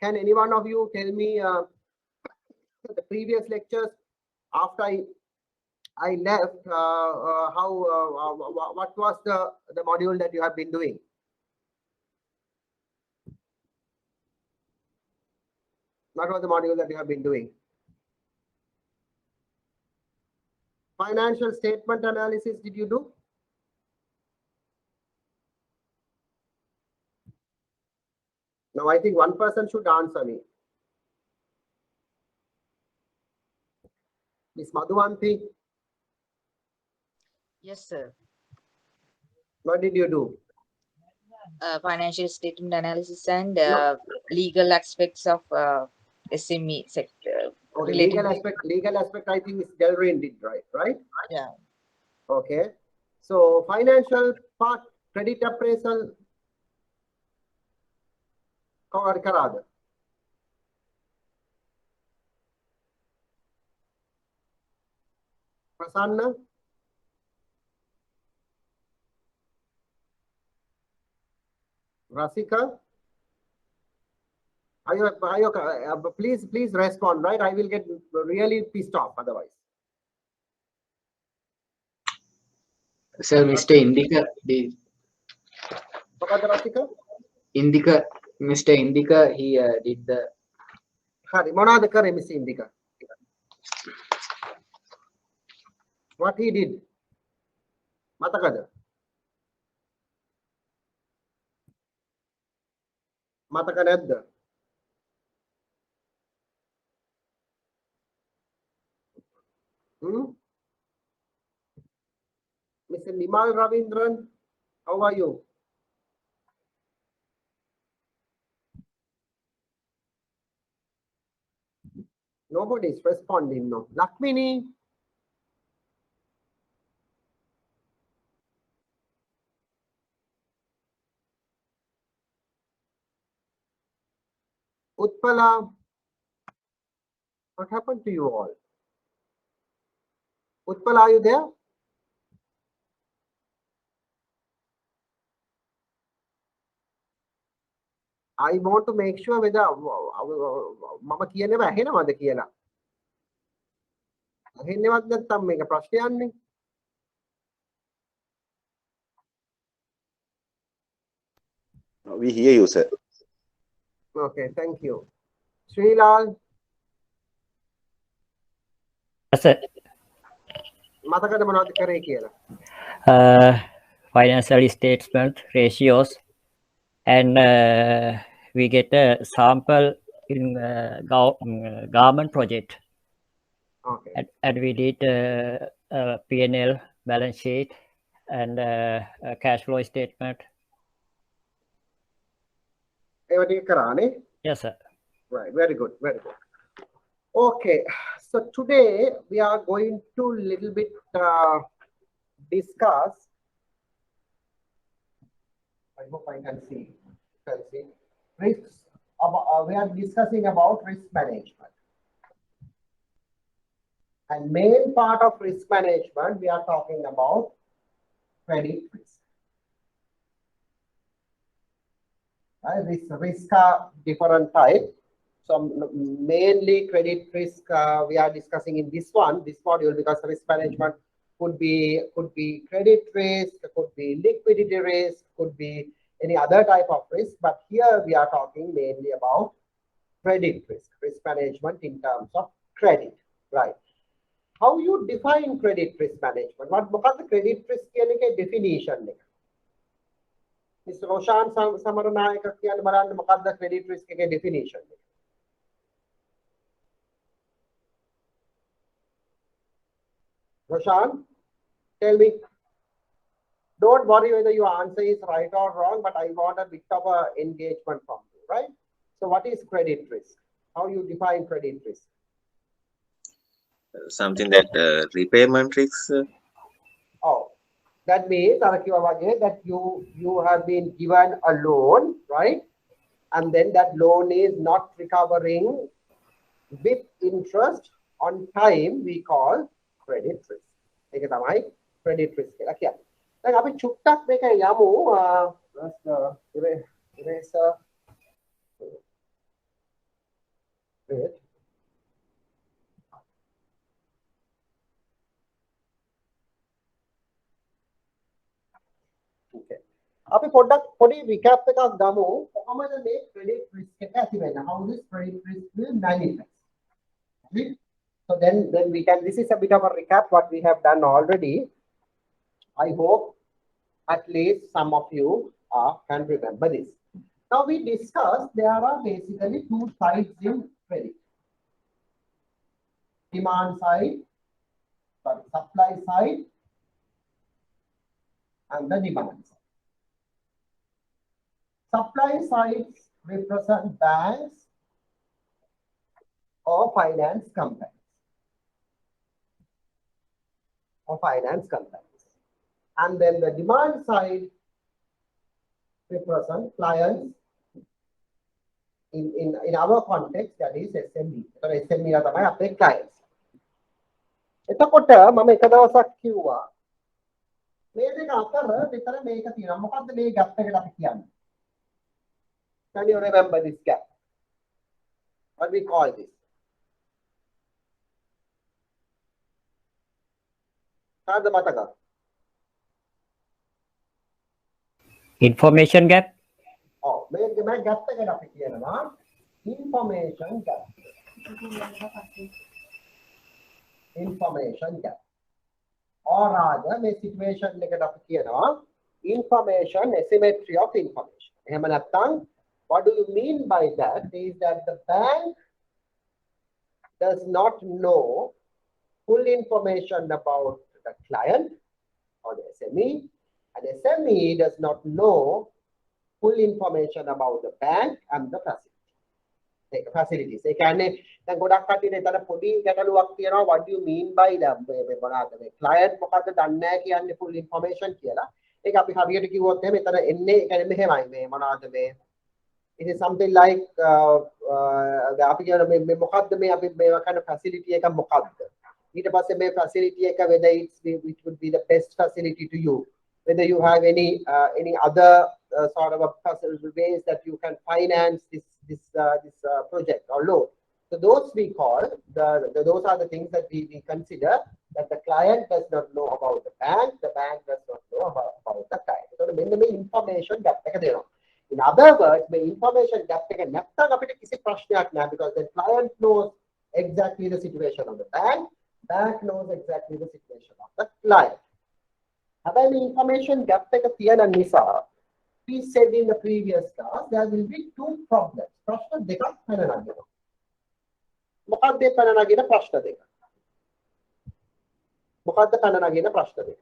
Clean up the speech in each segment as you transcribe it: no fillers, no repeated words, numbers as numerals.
Can any one of you tell me the previous lectures after I left? What was the module that you have been doing? What was the module that you have been doing? Financial statement analysis, did you do? Now, I think one person should answer me. Miss Madhuvanti? Yes, sir. What did you do? Financial statement analysis and No. legal aspects of SME sector. Okay, Related legal aspect, I think Miss Delrin did, right? Yeah. Okay. So financial part, credit appraisal, cover karada. Prasanna? Rasika? Please respond, right? I will get really pissed off otherwise. Sir, Mr. Indica did. Rasika? Indica, Mr. Indica, he did the. Hari, monada kare Miss Indica. What he did? Matakada. Matakanadda. Mr. Nimal Ravindran, how are you? Nobody is responding now. Lakmini? Utpala? What happened to you all? Utpala, are you there? I want to make sure whether mama කියනව ඇහෙනවද කියලා. ඇහෙන්නවත් නැත්නම් මේක ප්‍රශ්නයක් නේ. We hear you, sir. Okay, thank you. Srilal? Yes, sir. මතකද මොනවද කරේ කියලා? Financial statement ratios, and we get a sample in government project. Okay. And we did P&L balance sheet and a cash flow statement. ඒව ටික කරානේ? Yes, sir. Right, very good, very good. Okay, so today we are going to little bit discuss. I hope I can see. Risks. We are discussing about risk management. And main part of risk management, we are talking about credit risk. Risk are different types. So mainly credit risk we are discussing in this module, because risk management could be credit risk, could be liquidity risk, could be any other type of risk. But here we are talking mainly about credit risk management in terms of credit, right? How you define credit risk management? What the credit risk definition? Mr. Roshan Samaranayaka කියන බලන්න මොකක්ද credit risk එකේ definition? Roshan, tell me. Don't worry whether your answer is right or wrong, but I want a bit of a engagement from you, right? So what is credit risk? How you define credit risk? Something that repayment risks. Oh, that means that you have been given a loan, right? And then that loan is not recovering with interest on time. We call credit risk. ඒක තමයි credit risk කියලා කියන්නේ. දැන් අපි චුට්ටක් මේක යමු. Great. Okay. අපි පොඩ්ඩක් පොඩි recap එකක් ගමු. කොහොමද මේ credit risk එක ඇති වෙන්නේ? How this credit risk will manifest. Right? So then we can, this is a bit of a recap what we have done already. I hope at least some of you can remember this. Now we discussed there are basically two sides in credit. Demand side, supply side, and the demand side. Supply sides represent banks or finance companies. And then the demand side represent clients. In our context, that is SME. So SME are the clients. එතකොට මම එක දවසක් කිව්වා මේ දෙක අතර විතර මේක තියෙනවා. මොකද්ද මේ gap එකට අපි කියන්නේ? Can you remember this gap? What we call this? කාද මතක? Information gap. මේ gap එකට අපි කියනවා information gap. Information gap. Or rather, මේ situation එකට අපි කියනවා information asymmetry of information. එහෙම නැත්නම් what do you mean by that is that the bank does not know full information about the client or the SME, and SME does not know full information about the bank and the facilities. ඒ කියන්නේ දැන් ගොඩක් කටියට එතන පොඩි ගැටලුවක් තියෙනවා. What do you mean by that? මොනවාද මේ client මොකද්ද දන්නේ නැහැ කියන්නේ full information කියලා. ඒක අපි හරියට කිව්වොත් එහෙම එතන එන්නේ ඒ කියන්නේ මෙහෙමයි මේ මොනවාද මේ it is something like අපි කියන මේ මොකද්ද මේ අපි මේ kind of facility එක මොකද්ද? ඊට පස්සේ මේ facility එක whether it would be the best facility to you, whether you have any other sort of a ways that you can finance this project or loan. So those we call those are the things that we consider that the client does not know about the bank does not know about the client. So the information gap එක දෙනවා. In other words, the information gap එක නැත්තම් අපිට කිසි ප්‍රශ්නයක් නැහැ, because the client knows exactly the situation of the bank knows exactly the situation of the client. About the information gap එක තියෙන නිසා we said in the previous class there will be two problems. ප්‍රශ්න දෙකක් පැන නගිනවා. මොකක්ද පැන නගින ප්‍රශ්න දෙක? මොකක්ද පැන නගින ප්‍රශ්න දෙක?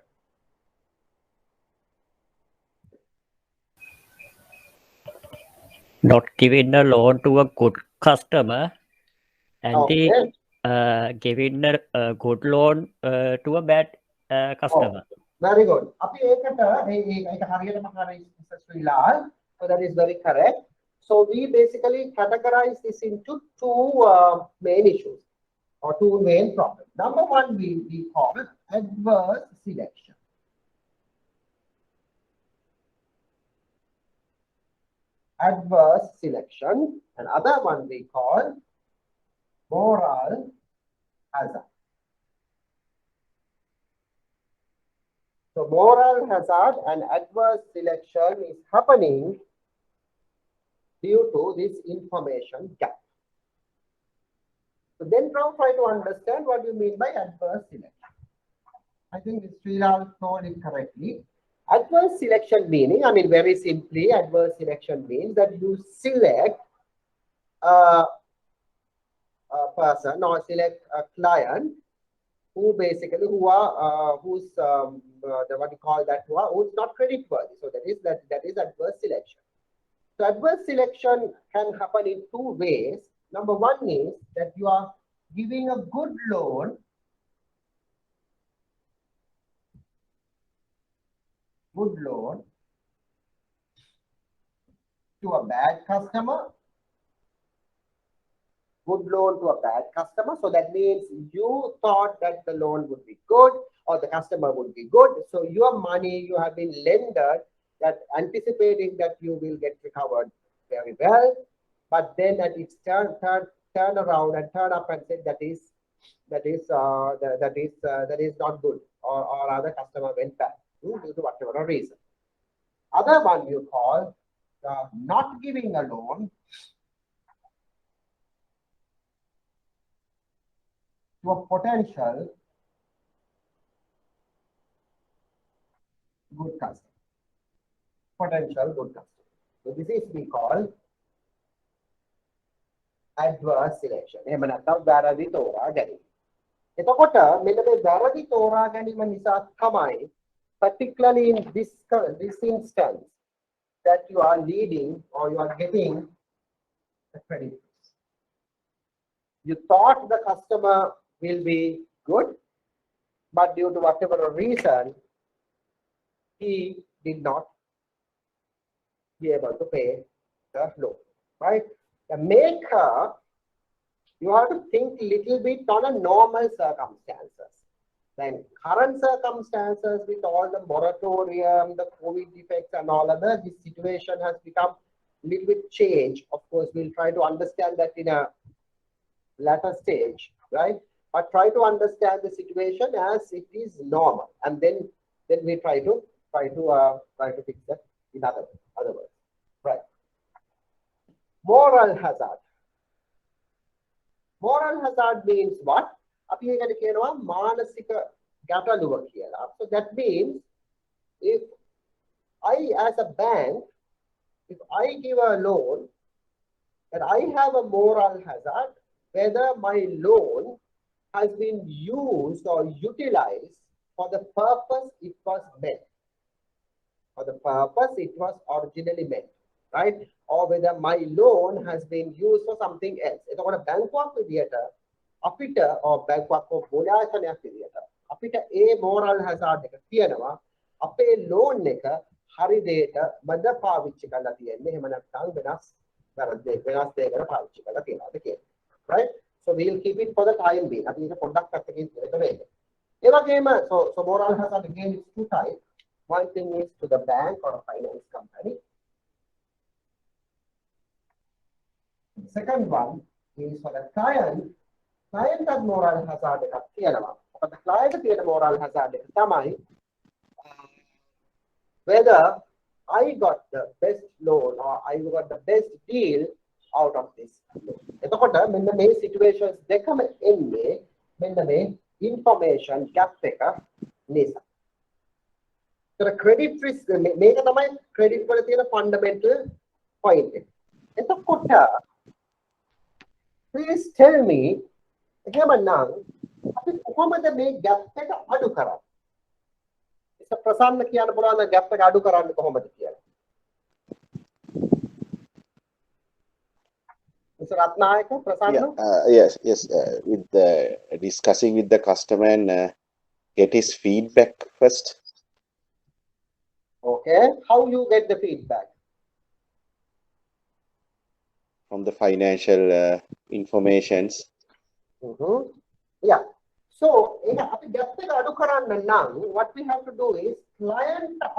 Not giving a loan to a good customer and Okay. giving a good loan to a bad customer. Very good. අපි ඒකට ඒක හරියටම හරි Mr. Srilal. So that is very correct. So we basically categorize this into two main issues or two main problems. Number one, we call adverse selection. Adverse selection. And other one we call moral hazard. So moral hazard and adverse selection is happening due to this information gap. So then now try to understand what you mean by adverse selection. I think Srilal told it correctly. Adverse selection meaning, I mean very simply, adverse selection means that you select a person or select a client who basically who's what you call that who's not credit worthy. So that is adverse selection. So adverse selection can happen in two ways. Number one is that you are giving a good loan to a bad customer. Good loan to a bad customer. So that means you thought that the loan would be good or the customer would be good. So your money you have been lended, that anticipating that you will get recovered very well. But then at its turn around and turn up and say that is not good, or other customer went back due to whatever reason. Other one you call not giving a loan to a potential good customer. Potential good customer. So this is we call adverse selection. එහෙම නැත්නම් වැරදි තෝරා ගැනීම. එතකොට මෙන්න මේ වැරදි තෝරා ගැනීම නිසා තමයි particularly in this instance that you are leading or you are getting a credit risk. You thought the customer will be good, but due to whatever reason, he did not be able to pay the loan, right? The maker, you have to think a little bit on a normal circumstances. Then current circumstances with all the moratorium, the COVID effects and all other, this situation has become a little bit changed. Of course, we'll try to understand that in a later stage, right? But try to understand the situation as it is normal, and then we try to fix that in other words, right? Moral hazard. Moral hazard means what? අපි ඒකට කියනවා මානසික ගැටලුව කියලා. So that means if I as a bank, if I give a loan, then I have a moral hazard whether my loan has been used or utilized for the purpose it was meant. For the purpose it was originally meant, right? Or whether my loan has been used for something else. එතකොට බැංකුවක් විදියට අපිට or බැංකුවක් හෝ පොලිආයතනයක් විදියට අපිට ඒ moral hazard එක තියෙනවා අපේ loan එක හරි දෙයට මද පාවිච්චි කරලා තියෙන්නේ එහෙම නැත්නම් වෙනස් දෙයකට පාවිච්චි කරලා තියෙනවාද කියලා, right? So we'll keep it for the time being. අපි ඒක පොඩ්ඩක් පැත්තකින් දෙන්න වෙන්නේ. ඒ වගේම so moral hazard again is two types. One thing is to the bank or a finance company. The second one is for the client. Client has moral hazard එකක් තියෙනවා. But the client තියෙන moral hazard එක තමයි whether I got the best loan or I got the best deal out of this loan. එතකොට මෙන්න මේ situations දෙකම එන්නේ මෙන්න මේ information gap එක නිසා. So the credit risk මේක තමයි credit වල තියෙන fundamental point එක. එතකොට please tell me එහෙමනම් අපි කොහොමද මේ gap එක අඩු කරන්නේ? ඒක ප්‍රසන්න කියන්න පුළුවන් gap එක අඩු කරන්නේ කොහොමද කියලා. Mr. Ratnayaka, Prasanna? Yes. With the discussing with the customer and get his feedback first. Okay. How you get the feedback? From the financial informations. Yeah. So, what we have to do is client as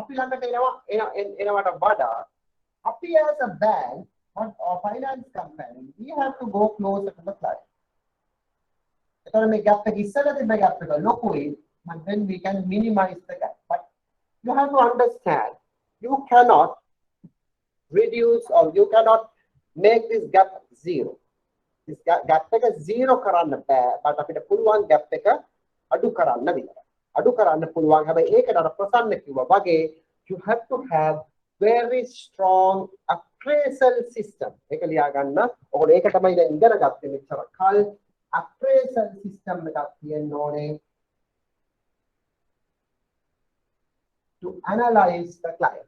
a bank or finance company, we have to go closer to the client. And then we can minimize the gap. But you have to understand, you cannot reduce or you cannot make this gap zero. This gap is zero karanna bad, but if it pulwan gap adu karanna vidara. Adu karanna pulwan have a prasanna kiwa wage, you have to have very strong appraisal system. Ekaliyaganna or ekatamai the indara gatte mechara kal appraisal system none to analyze the client.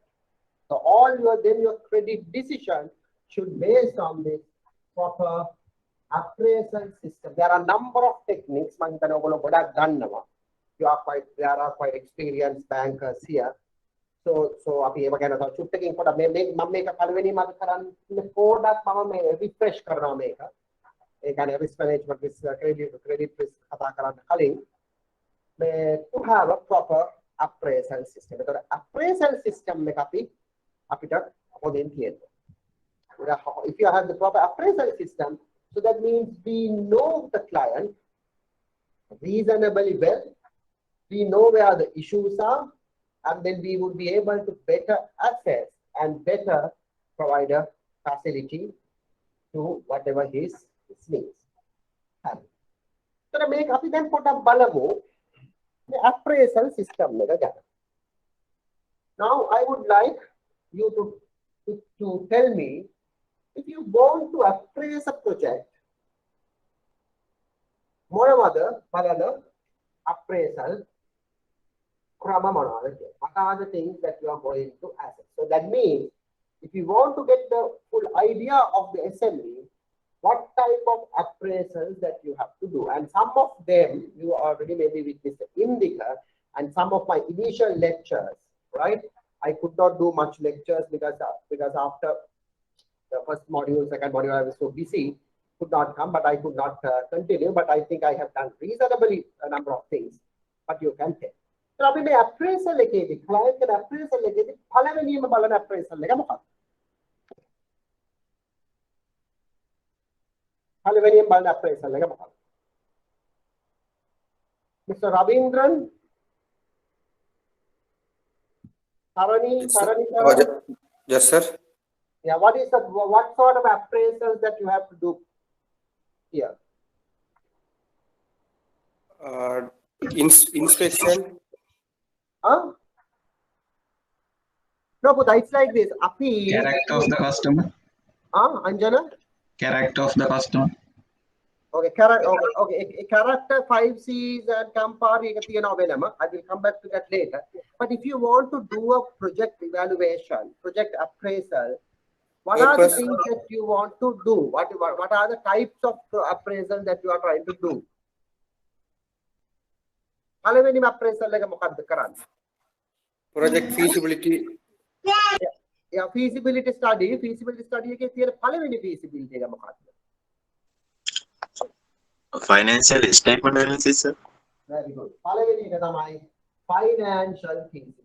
So all your credit decision should based on this proper appraisal system. There are a number of techniques. There are quite experienced bankers here. So අපි ඒව ගැන තව චුට්ටකින් පොඩ්ඩක් මම මේක පළවෙනි මත කරන්නේ පොඩ්ඩක් මම මේ රිෆ්‍රෙෂ් කරනවා මේක. ඒ කියන්නේ risk management risk credit risk කතා කරන්න කලින් මේ to have a proper appraisal system. ඒතර appraisal system එක අපිට හොඳින් තියෙනවා. If you have the proper appraisal system, So that means we know the client reasonably well. We know where the issues are, and then we would be able to better assess and better provide a facility to whatever his needs. So make අපි දැන් පොඩ්ඩක් බලමු the appraisal system එක ගැන. Now I would like you to tell me, if you want to appraise a project, මොනවද බලන appraisal ක්‍රම මොනවද? What are the things that you are going to assess? So that means if you want to get the full idea of the SME, what type of appraisals that you have to do, and some of them you already maybe with Mr. Indika and some of my initial lectures, right? I could not do much lectures because after the first module, second module, I was so busy, could not come, but I could not continue. But I think I have done reasonably a number of things, but you can tell. So අපි මේ appraisal එකේදී client එක appraisal එකේදී පළවෙනිම බලන appraisal එක මොකක්ද? පළවෙනිම බලන appraisal එක මොකක්ද? Mr. Ravindran, Sarani, yes, sir. Yeah, what sort of appraisals that you have to do here? Inspection. No, but it's like this. Character of the customer. Anjana? Character of the customer. Okay, character 5 C's and Campari. I will come back to that later. But if you want to do a project evaluation, project appraisal, what are the things that you want to do? What are the types of appraisal that you are trying to do? Project feasibility. Yeah, feasibility study. Feasibility study feasibility. Financial statement analysis, sir. Very good. Financial feasibility.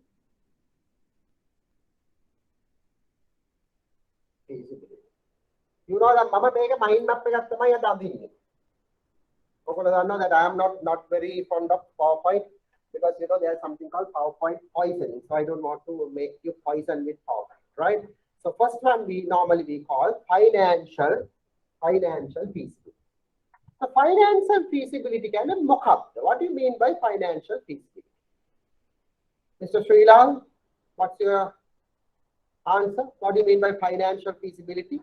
You know that Mama make a mind map that I am not very fond of PowerPoint, because you know there's something called PowerPoint poisoning. So I don't want to make you poison with PowerPoint, right? So first one we normally call financial feasibility. The financial feasibility can be mock up. What do you mean by financial feasibility? Mr. Srilal, what's your answer? What do you mean by financial feasibility?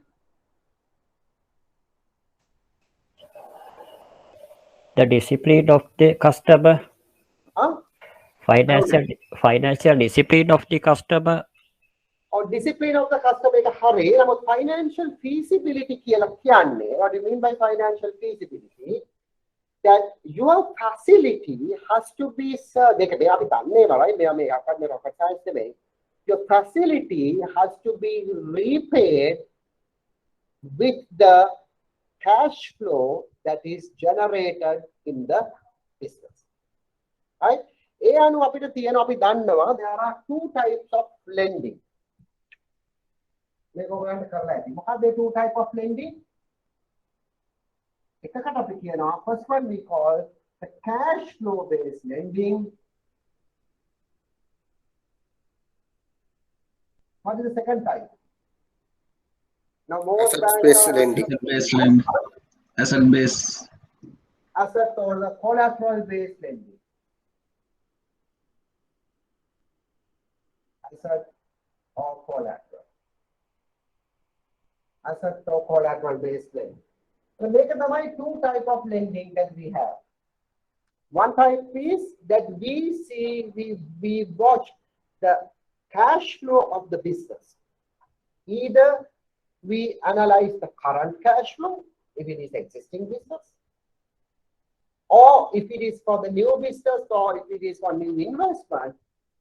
The discipline of the customer. Financial discipline of the customer. Or discipline of the customer. Financial feasibility. What do you mean by financial feasibility? That your facility has to be your facility has to be repaid with the cash flow that is generated in the business. Right? There are two types of lending. What are the two types of lending? First one we call the cash flow based lending. What is the second type? Now more Asset-based lending. Asset-based. Asset or the collateral based lending. Asset or collateral. Asset or collateral based lending. So there are two types of lending that we have. One type is that we see, we watch the cash flow of the business. Either we analyze the current cash flow, if it is existing business, or if it is for the new business, or if it is for new investment,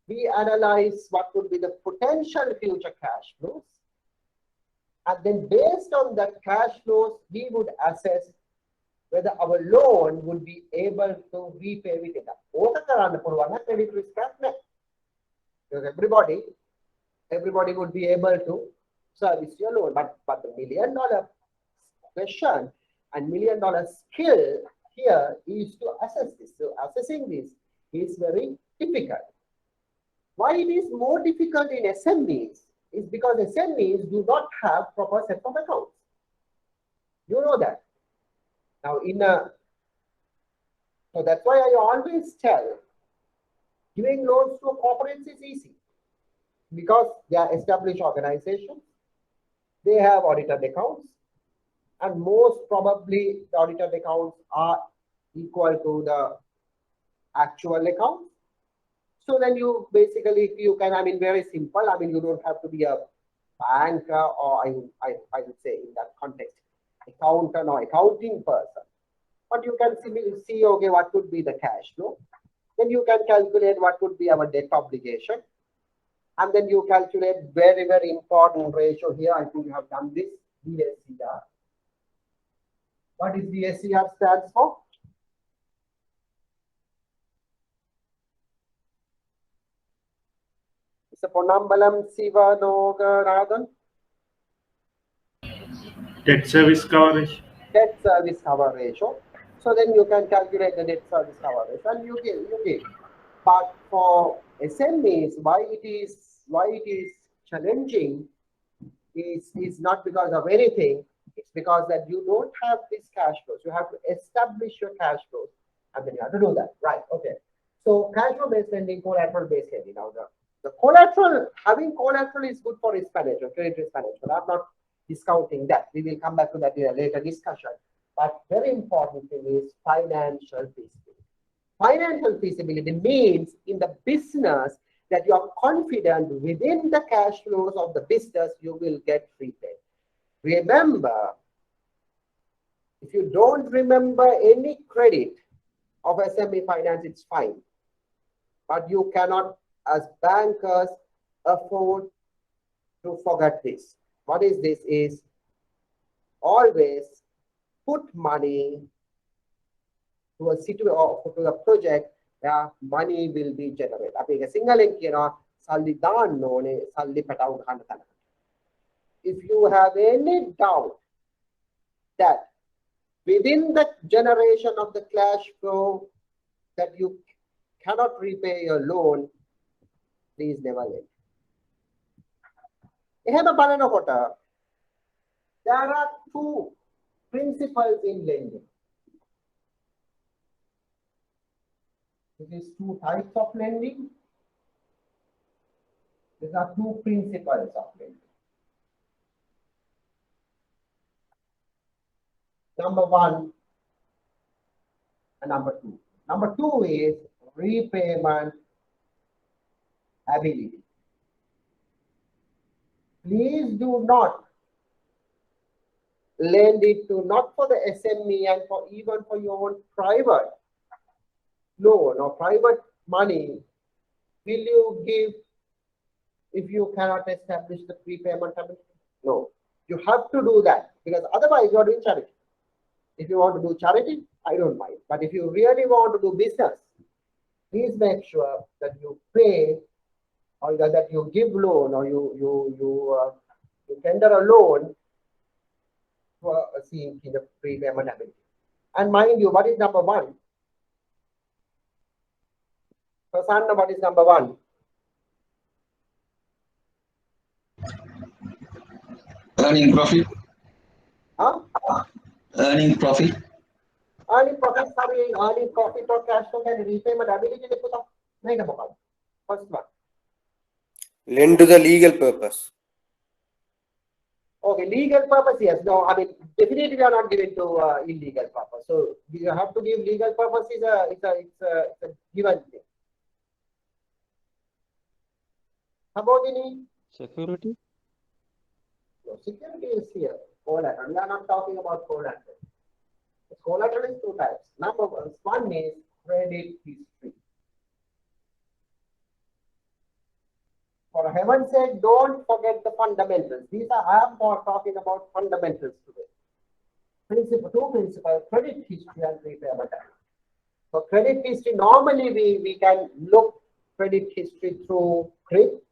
we analyze what would be the potential future cash flows. And then based on that cash flows, we would assess whether our loan would be able to repay with it. Credit risk. Because everybody would be able to service your loan. But the $1 million question And $1 million skill here is to assess this. So assessing this is very difficult. Why it is more difficult in SMEs is because SMEs do not have proper set of accounts. You know that. Now so that's why I always tell, giving loans to corporates is easy because they are established organizations, they have audited accounts, and most probably the audited accounts are equal to the actual accounts. So then you basically, you can, I mean, very simple. I mean, you don't have to be a banker or I would say in that context, accountant or accounting person. But you can see, okay, what could be the cash flow? Then you can calculate what could be our debt obligation. And then you calculate very, very important ratio here. I think you have done this, DSCR. What is DSCR stands for? It's a Ponambalam Sivanogaradan. Debt service coverage. Debt service cover ratio. So then you can calculate the debt service cover ratio and you give. But for SMEs, why it is challenging is not because of anything. It's because that you don't have these cash flows. You have to establish your cash flows and then you have to do that. Right. Okay. So cash flow based lending, collateral based lending. Now the collateral, having collateral is good for risk management, credit risk management. I'm not discounting that. We will come back to that in a later discussion. But very important thing is financial feasibility. Financial feasibility means in the business that you are confident within the cash flows of the business you will get repaid. Remember, if you don't remember any credit of SME Finance, it's fine. But you cannot, as bankers, afford to forget this. What is this? Is always put money to a situation or to a project where money will be generated. If you have any doubt that within the generation of the cash flow that you cannot repay your loan, please never lend. There are two principles in lending. There is two types of lending. There are two principles of lending. Number one and number two. Number two is repayment ability. Please do not lend it to, not for the SME and for even for your own private loan or private money, will you give if you cannot establish the prepayment ability? No, you have to do that because otherwise you are doing charity. If you want to do charity, I don't mind. But if you really want to do business, please make sure that you pay or that you give loan or you tender a loan for seeing the prepayment ability. And mind you, what is number one? Prasanna, what is number one? Earning profit. Huh? Earning profit. Earning profit, sorry, earning profit or cash flow and repayment ability. First one. Lend to the legal purpose. Okay, legal purpose, yes. No, I mean, definitely we are not giving to illegal purpose. So you have to give legal purpose is it's a given thing. Habodini? Security? No, security is here. Collateral. We are not talking about collateral. Collateral is two types. Number one is credit history. For heaven's sake, don't forget the fundamentals. I am talking about fundamentals today. Two principles, credit history and repayment. For credit history, normally we can look credit history through CRIP,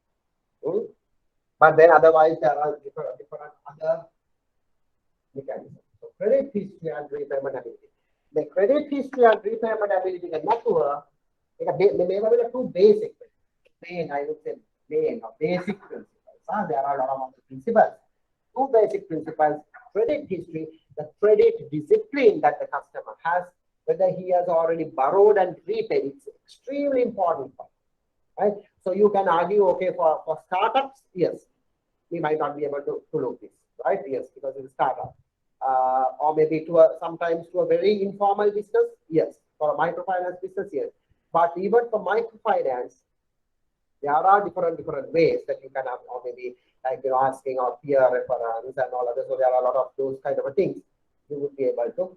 but then otherwise there are different other mechanisms. So credit history and repayment ability. The credit history and repayment ability can mature. There are two basic, I would say, main or basic principles. There are a lot of other principles. Two basic principles: credit history, the credit discipline that the customer has, whether he has already borrowed and repaid. It's extremely important, right? So you can argue, okay, for startups, yes, we might not be able to look this, right? Yes, because it's a startup. Or maybe sometimes to a very informal business, yes. For a microfinance business, yes. But even for microfinance, there are different ways that you can have, or maybe like asking or peer reference and all others. So there are a lot of those kind of things you would be able to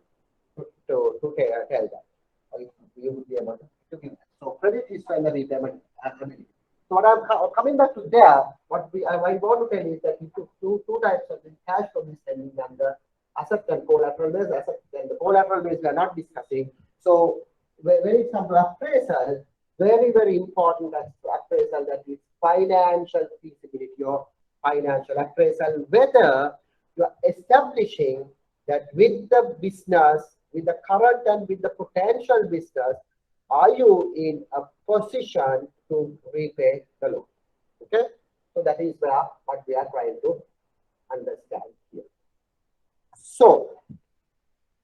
tell that, or you would be able to give that. So credit history and the repayment ability. So what I'm coming back to there, I want to tell you is that you took two types of the cash flow lending and the asset and collateral based. Asset and the collateral based we are not discussing. So when it comes to appraisal, very important appraisal, that is financial feasibility or financial appraisal, whether you are establishing that with the business, with the current and with the potential business, are you in a position to repay the loan? Okay, so that is what we are trying to understand here. So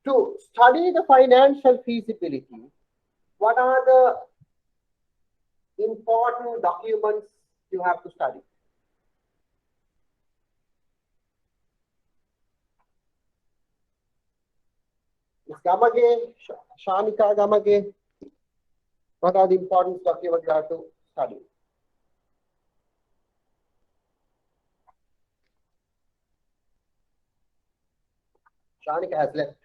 to study the financial feasibility, what are the important documents you have to study? Ms. Gamage, Shanika Gamage, what are the important documents you have to study? Shanika has left.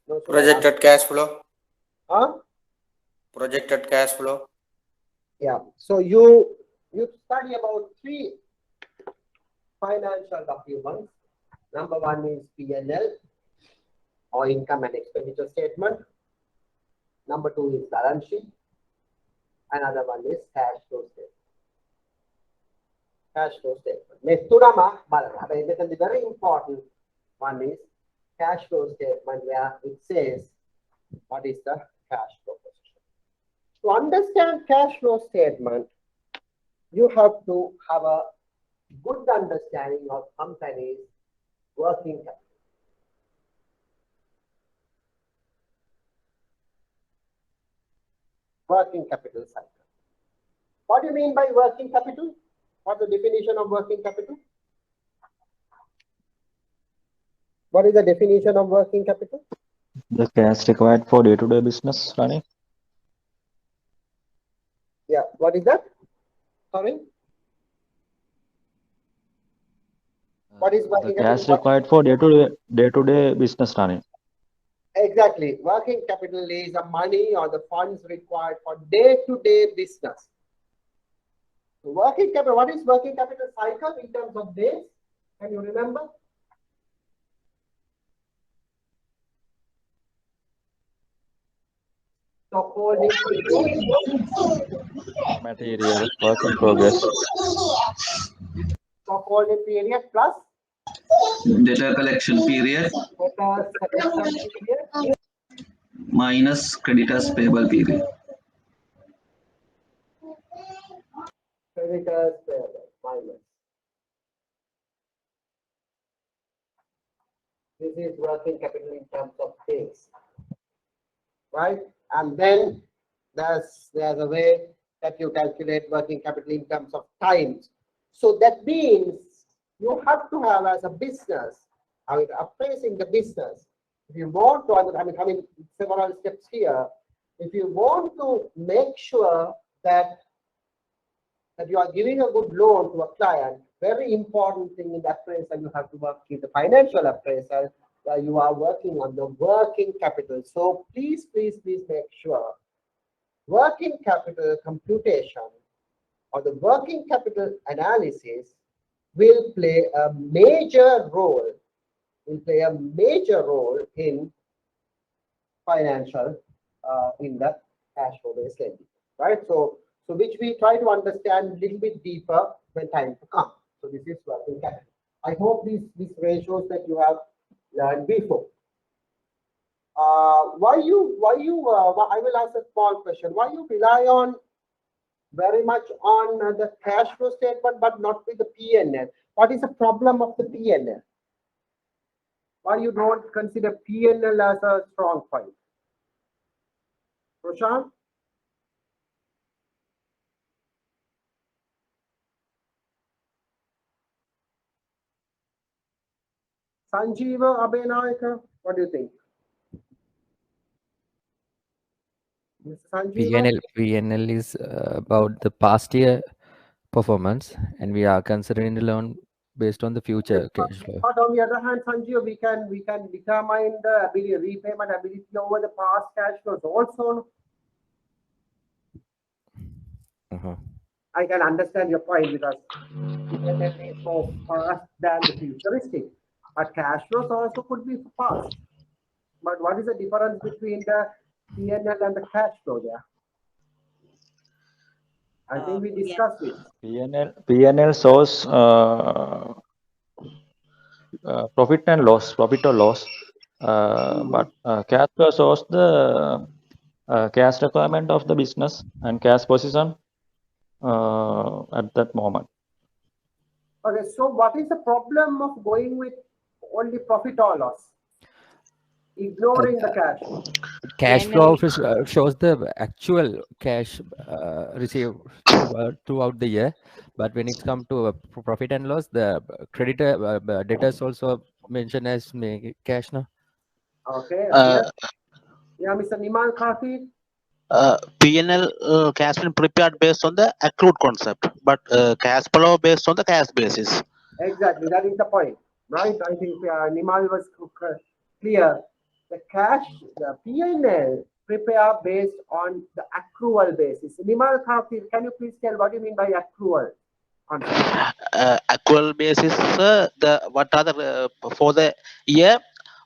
No, Projected cash flow. Huh? Projected cash flow. Yeah. So you study about 3 financial documents. Number 1 is P&L or income and expenditure statement. Number 2 is balance sheet. Another one is cash flow statement. Cash flow statement. The very important one is cash flow statement, where it says what is the cash flow position. To understand cash flow statement, you have to have a good understanding of company's working capital. Working capital cycle. What do you mean by working capital? What's the definition of working capital? What is the definition of working capital? The cash required for day-to-day business running. Yeah, what is that? Sorry? What is working the cash capital? required for day-to-day business running. Exactly. Working capital is the money or the funds required for day-to-day business. So working capital, what is working capital cycle in terms of days? Can you remember? Stock holding Material, work in progress. Stock holding period plus Data collection period data collection period minus creditors payable period. creditors payable minus. This is working capital in terms of days, right? And then there's a way that you calculate working capital in terms of times. So that means you have to have, as a business, appraising the business. If you want to, coming several steps here. If you want to make sure that you are giving a good loan to a client, very important thing in the appraisal, you have to work in the financial appraisal, where you are working on the working capital. So please make sure working capital computation or the working capital analysis will play a major role in financial, in the cash flow based lending, right? So which we try to understand a little bit deeper when time to come. So this is working capital. I hope these ratios that you have learned before. I will ask a small question. Why you rely on very much on the cash flow statement, but not with the P&L? What is the problem of the P&L? Why you don't consider P&L as a strong point? Prashant? Sanjeeva Abhinayaka, what do you think? Mr. Sanjeeva? PNL is about the past year performance, and we are considering the loan based on the future cash flow. But on the other hand, Sanjeev, we can determine the repayment ability over the past cash flows also. I can understand your point because PNL is more past than the futuristic, but cash flows also could be past. But what is the difference between the PNL and the cash flow there? I think we discussed it. PNL shows profit or loss, but cash flow shows the cash requirement of the business and cash position at that moment. Okay, so what is the problem of going with only profit or loss? Ignoring the cash flow. Cash flow shows the actual cash received throughout the year, but when it comes to profit and loss, the creditor debtors also mentioned as cash now. Okay. Yeah, Mr. Nimal Kafi. P&L cash been prepared based on the accrued concept, but cash flow based on the cash basis. Exactly, that is the point, right? I think Nimal was clear. The cash, the P&L prepare based on the accrual basis. Nimal Kafi, can you please tell what you mean by accrual? Accrual basis, what are the for the year,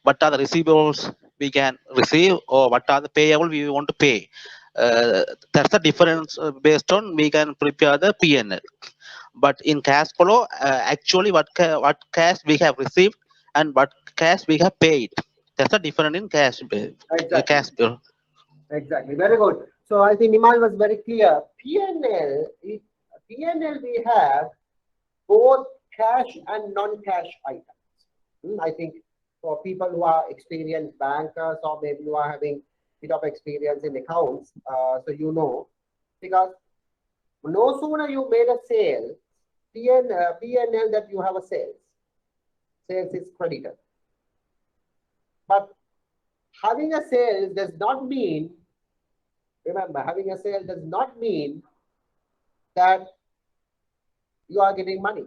what are the receivables we can receive, or what are the payable we want to pay. That's the difference based on we can prepare the P&L. But in cash flow, actually what cash we have received and what cash we have paid. That's the difference in cash. Exactly. Cash bill. Exactly. Very good. So I think Nimal was very clear. P&L we have both cash and non-cash items. I think for people who are experienced bankers or maybe you are having a bit of experience in accounts, so you know, because no sooner you made a sale, P&L that you have a sales. Sales is credited. But having a sale does not mean, remember, having a sale does not mean that you are getting money.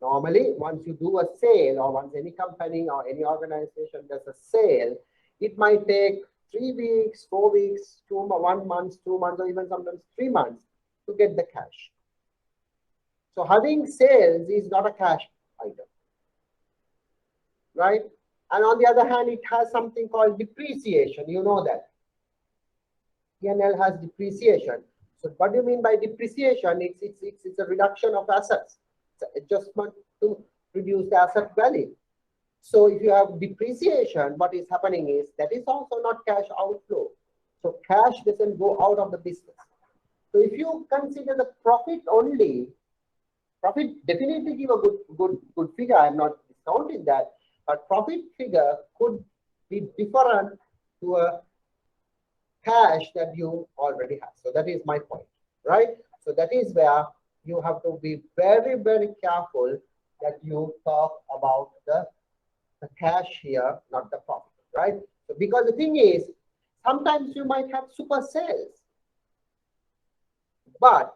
Normally, once you do a sale or once any company or any organization does a sale, it might take 3 weeks, 4 weeks, 1 month, 2 months, or even sometimes 3 months to get the cash. So having sales is not a cash item, right? And on the other hand, it has something called depreciation. You know that. P&L has depreciation. So what do you mean by depreciation? It's a reduction of assets. It's an adjustment to reduce the asset value. So if you have depreciation, what is happening is that is also not cash outflow. So cash doesn't go out of the business. So if you consider the profit only, profit definitely give a good figure. I'm not discounting that, but profit figure could be different to a cash that you already have. So that is my point, right? So that is where you have to be very, very careful that you talk about the cash here, not the profit, right? So because the thing is, sometimes you might have super sales, but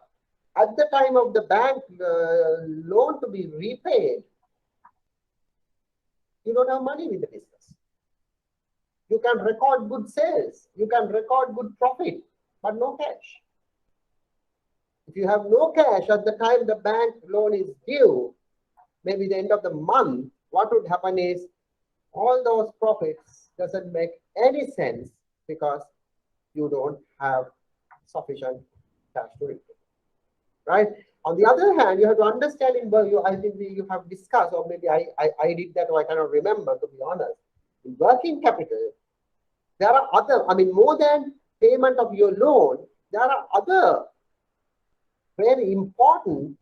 at the time of the bank loan to be repaid, you don't have money with the business. You can record good sales, you can record good profit, but no cash. If you have no cash at the time the bank loan is due, maybe the end of the month, what would happen is all those profits doesn't make any sense because you don't have sufficient cash to repay, right? On the other hand, you have to understand I think you have discussed, or maybe I did that, or I cannot remember, to be honest. In working capital, there are other, more than payment of your loan, there are other very important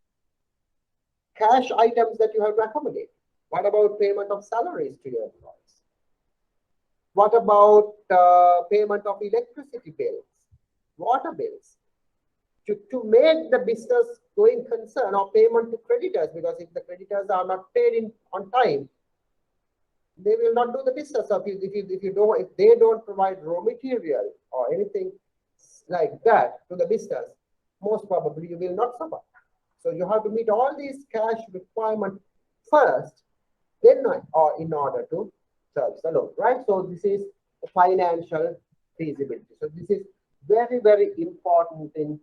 cash items that you have to accommodate. What about payment of salaries to your employees? What about payment of electricity bills, water bills? To make the business going concern, or payment to creditors, because if the creditors are not paid on time, they will not do the business. So if they don't provide raw material or anything like that to the business, most probably you will not survive. So you have to meet all these cash requirements first, then or in order to service the loan, right? So this is financial feasibility. So this is very, very important in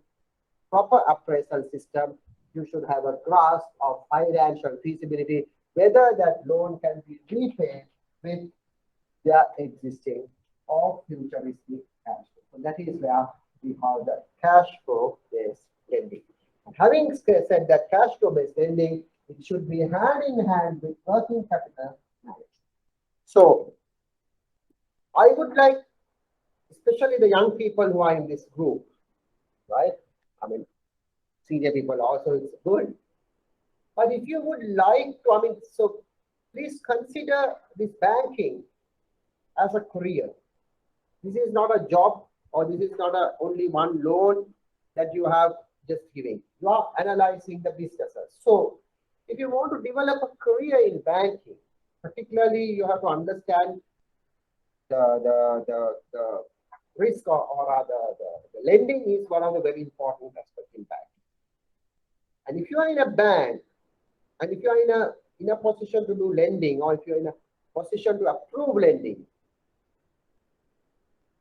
proper appraisal system. You should have a grasp of financial feasibility, whether that loan can be repaid with their existing or futuristic cash flow. So that is where we have the cash flow based lending. Having said that, cash flow based lending, it should be hand in hand with working capital management. So I would like, especially the young people who are in this group, right? Senior people also is good. But if you would like to, so please consider this banking as a career. This is not a job, or this is not only one loan that you have just giving. You are analyzing the businesses. So if you want to develop a career in banking, particularly you have to understand the risk, or rather the lending is one of the very important aspects in banking. And if you are in a bank, and if you are in a position to do lending, or if you're in a position to approve lending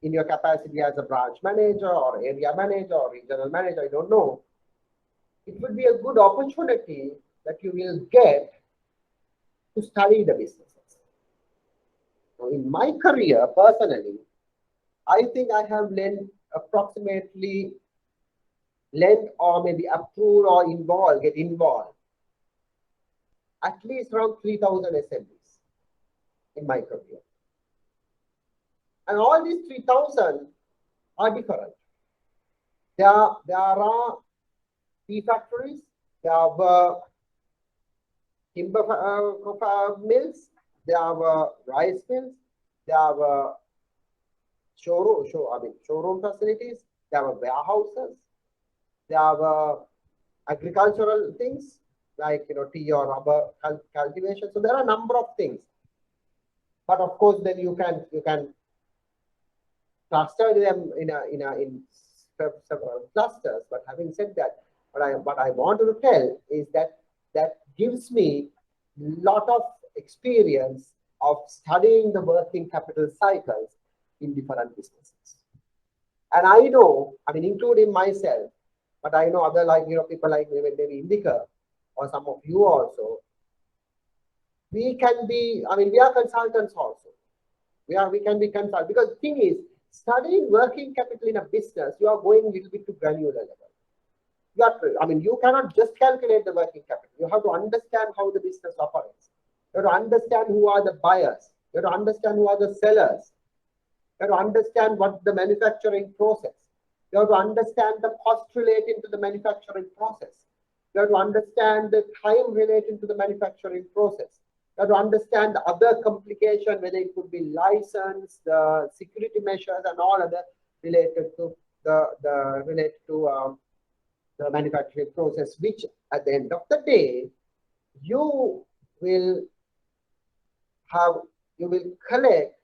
in your capacity as a branch manager or area manager or regional manager, I don't know, it would be a good opportunity that you will get to study the businesses. So in my career, personally, I think I have lent or maybe approved or get involved at least around 3,000 SMEs in my career. And all these 3,000 are different. There are tea factories, there were timber mills, there were rice mills, there were showroom facilities, there were warehouses, there were agricultural things like tea or rubber cultivation. So there are a number of things. But of course, then you can cluster them in several clusters. But having said that, what I want to tell is that gives me a lot of experience of studying the working capital cycles in different businesses. And I know, including myself, but I know other people like maybe Indika or some of you also, we can be, we are consultants also. We can be consultants, because the thing is, studying working capital in a business, you are going a little bit to granular level. You cannot just calculate the working capital. You have to understand how the business operates. You have to understand who are the buyers. You have to understand who are the sellers. You have to understand what the manufacturing process. You have to understand the cost relating to the manufacturing process. You have to understand the time relating to the manufacturing process. You have to understand the other complication, whether it could be license, the security measures, and all other related to the manufacturing process, which at the end of the day, you will collect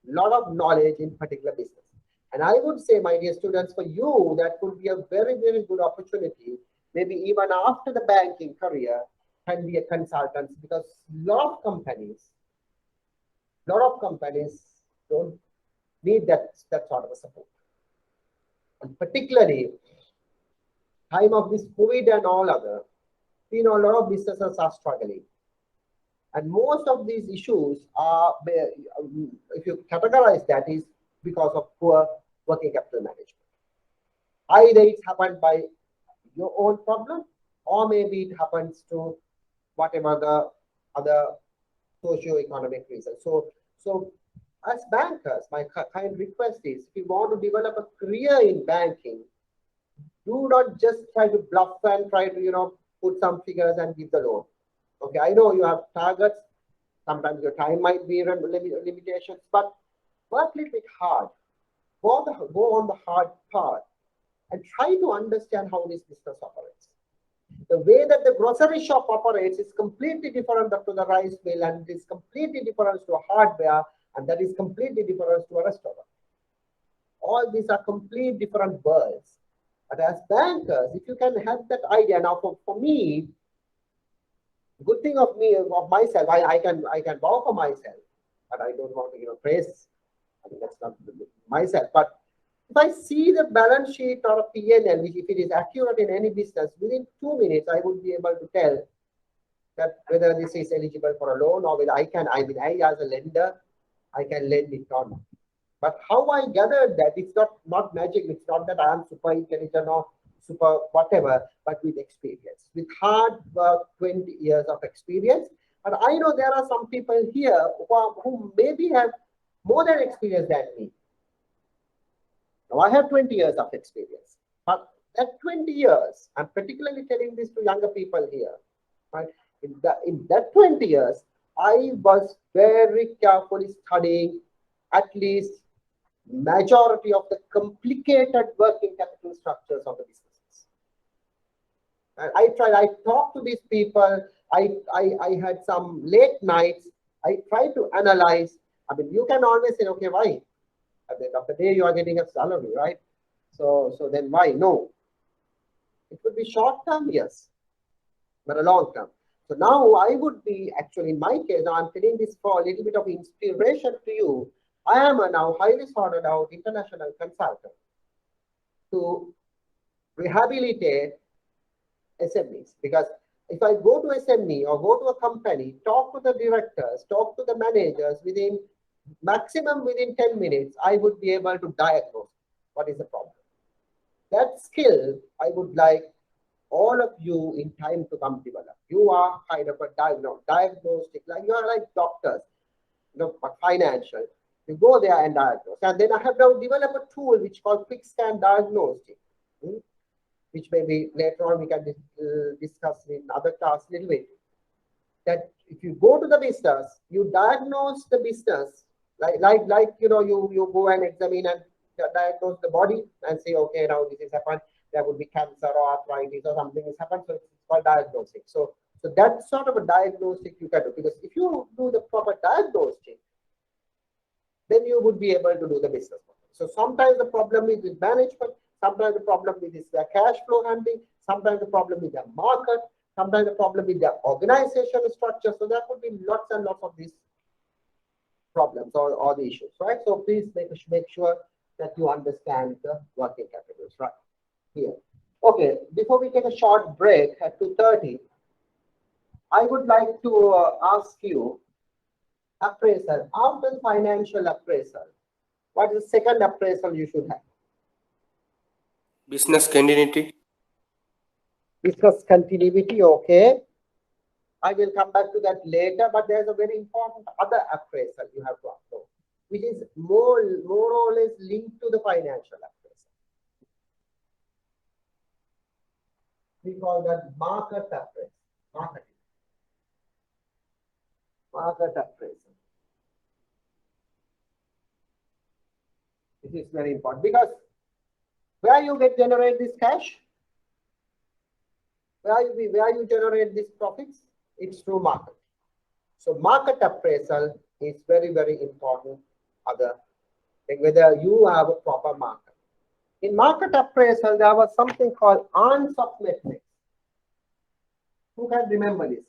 a lot of knowledge in particular business. And I would say, my dear students, for you, that could be a very, very good opportunity, maybe even after the banking career, can be a consultant, because a lot of companies don't need that sort of a support. And particularly, time of this COVID and all other, a lot of businesses are struggling. And most of these issues are, if you categorize that, is because of poor working capital management. Either it's happened by your own problem, or maybe it happens to whatever the other socio-economic reasons. So as bankers, my kind request is, if you want to develop a career in banking, do not just try to bluff and try to, put some figures and give the loan. Okay, I know you have targets. Sometimes your time might be limitations, but work a little bit hard. Go on the hard path and try to understand how this business operates. The way that the grocery shop operates is completely different to the rice mill, and it is completely different to a hardware, and that is completely different to a restaurant. All these are complete different worlds. But as bankers, if you can have that idea, now for me, good thing of myself, I can vouch for myself, but I don't want to praise. I mean, that's not myself. But if I see the balance sheet or a P&L, which if it is accurate in any business, within 2 minutes I would be able to tell that whether this is eligible for a loan or whether I as a lender, I can lend it or not. But how I gathered that, it's not magic. It's not that I am super intelligent or super whatever, but with experience, with hard work, 20 years of experience. And I know there are some people here who maybe have more than experience than me. Now I have 20 years of experience, but that 20 years, I'm particularly telling this to younger people here, right? In that 20 years, I was very carefully studying at least majority of the complicated working capital structures of the businesses. And I talked to these people, I had some late nights, I tried to analyze. I mean, you can always say, okay, why? At the end of the day, you are getting a salary, right? So then why? No. It would be short term, yes, but a long term. So now I would be actually, in my case, now I'm telling this for a little bit of inspiration to you. I am a now highly sought out international consultant to rehabilitate SMEs, because if I go to SME or go to a company, talk to the directors, talk to the managers, within 10 minutes, I would be able to diagnose what is the problem. That skill, I would like all of you in time to come develop. You are kind of a diagnostic, like you are like doctors, but financial. You go there and diagnose. And then I have now developed a tool which is called quick scan diagnostic, which maybe later on we can discuss in other tasks a little bit. That if you go to the business, you diagnose the business, you go and examine and diagnose the body and say, okay, now this has happened. There would be cancer or arthritis or something has happened. So it's called diagnostic. So that's sort of a diagnostic you can do, because if you do the proper diagnostic, then you would be able to do the business. So sometimes the problem is with management, sometimes the problem is the cash flow handling, sometimes the problem is the market, sometimes the problem is the organizational structure. So there could be lots and lots of these problems or the issues, right? So please make sure that you understand the working capitals, right? Here. Okay, before we take a short break at 2:30, I would like to ask you, appraisal, after financial appraisal, what is the second appraisal you should have? Business continuity. Business continuity, okay. I will come back to that later, but there's a very important other appraisal you have to upload, which is more or less linked to the financial appraisal. We call that market appraisal. Market appraisal. This is very important, because where you generate this cash, where you generate these profits, it's through market. So market appraisal is very, very important. Other thing, whether you have a proper market. In market appraisal, there was something called Untitled Chapter. Who can remember this?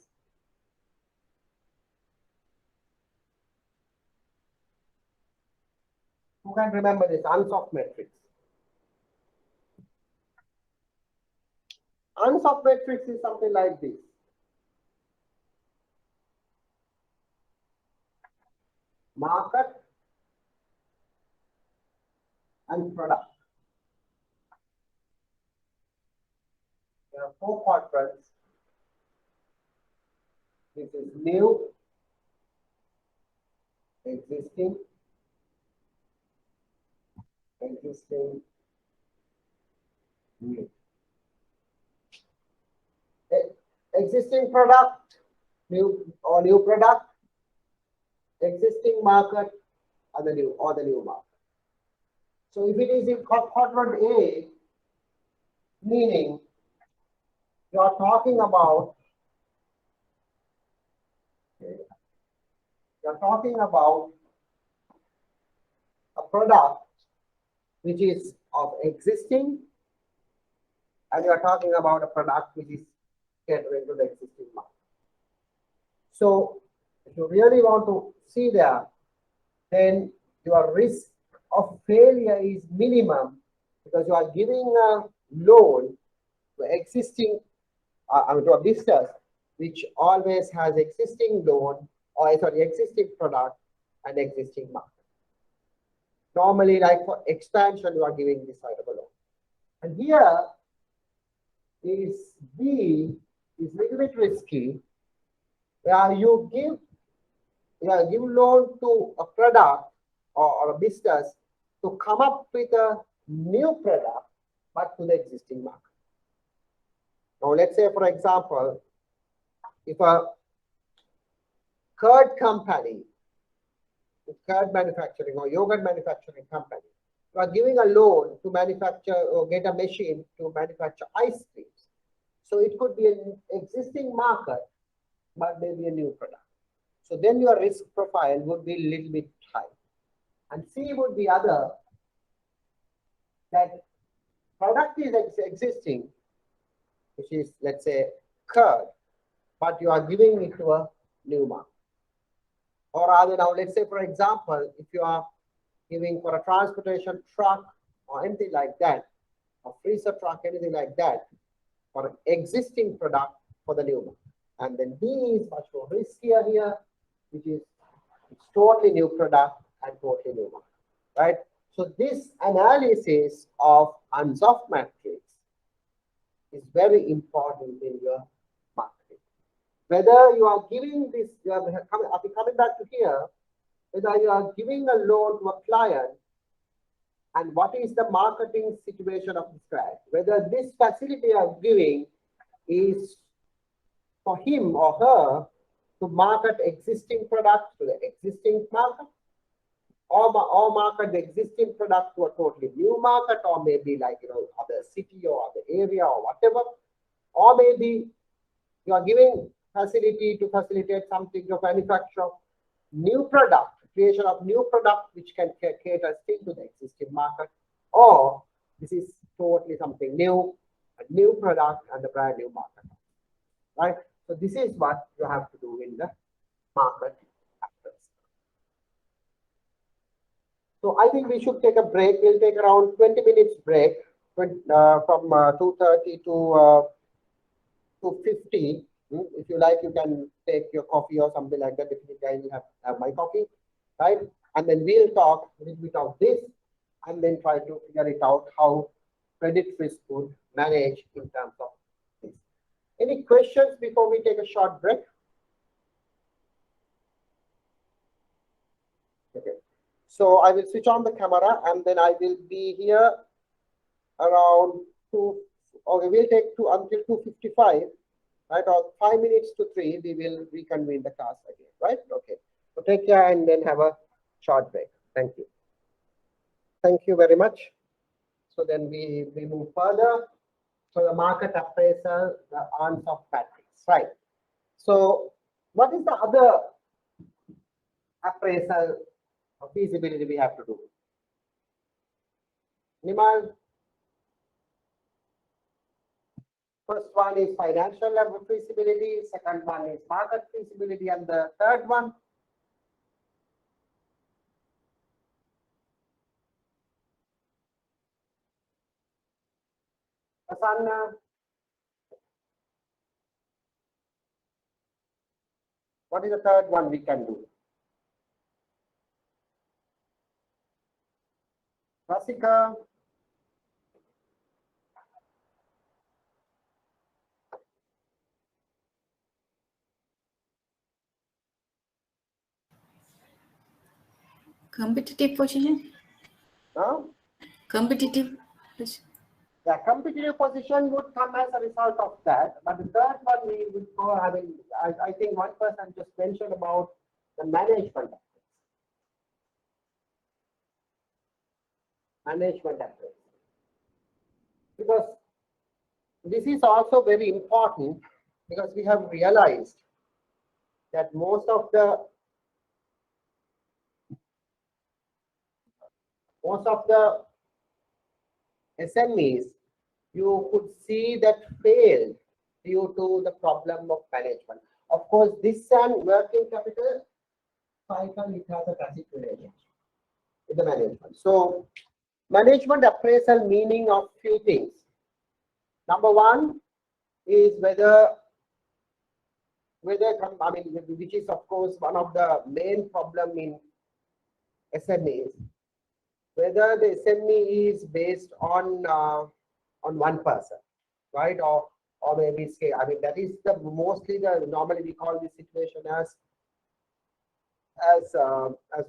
Who can remember this? Untitled metrics. Untitled metrics is something like this. Market and product. There are 4 quadrants. This is new, existing, new. Existing product, new product, existing market, or the new market. So if it is in quadrant A, meaning you are talking about a product which is of existing, and you are talking about a product which is catering to the existing market. So if you really want to see there, then your risk of failure is minimum, because you are giving a loan to existing, to a business which always has existing loan, or sorry, existing product and existing market. Normally, like for expansion, you are giving this side of a loan. And here is B is a little bit risky, where you give loan to a product or a business to come up with a new product, but to the existing market. Now, let's say, for example, if a curd company, curd manufacturing or yogurt manufacturing company, you are giving a loan to manufacture or get a machine to manufacture ice creams. So it could be an existing market, but maybe a new product. So then your risk profile would be a little bit high. And C would be other, that product is existing, which is, let's say, curd, but you are giving it to a new market. Or rather, now let's say, for example, if you are giving for a transportation truck or anything like that, a freezer truck, anything like that, for an existing product for the new market. And then D is much more riskier here, which is it's totally new product and totally new market, right? So this analysis of unsoft matrix is very important in your marketing. Whether you are giving this, I'll be coming back to here, whether you are giving a loan to a client and what is the marketing situation of this client, whether this facility you are giving is for him or her to market existing products to the existing market, or market the existing product to a totally new market, or maybe like, other city or other area or whatever, or maybe you are giving facility to facilitate something to manufacture new product, creation of new product which can cater still to the existing market, or this is totally something new, a new product and a brand new market, right? So this is what you have to do in the market factors. So I think we should take a break. We'll take around 20 minutes break from 2:30 to 2:50. If you like, you can take your coffee or something like that. Definitely, I will have my coffee, right? And then we'll talk a little bit of this, and then try to figure it out how credit risk would manage in terms of this. Any questions before we take a short break? Okay. So I will switch on the camera, and then I will be here around 2. Okay, we'll take until 2:55. Right, or 5 minutes to 3, we will reconvene the class again, right? Okay. So take care and then have a short break. Thank you. Thank you very much. So then we move further. So the market appraisal, the unsoft matrix, right? So what is the other appraisal or feasibility we have to do? Nimal? First one is financial level feasibility, second one is market feasibility, and the third one, Prasanna, what is the third one we can do? Rasika, Competitive position? Competitive position. The competitive position would come as a result of that. But the third one we would go, I think one person just mentioned about the management. Management approach. Because this is also very important, because we have realized that most of the SMEs, you could see that failed due to the problem of management. Of course, this and working capital cycle, it has a tacit relationship with the management. So management appraisal meaning of few things. Number one is whether which is of course one of the main problem in SMEs, whether the SME is based on one person, right? Or maybe scale. That is the mostly the normally we call this situation as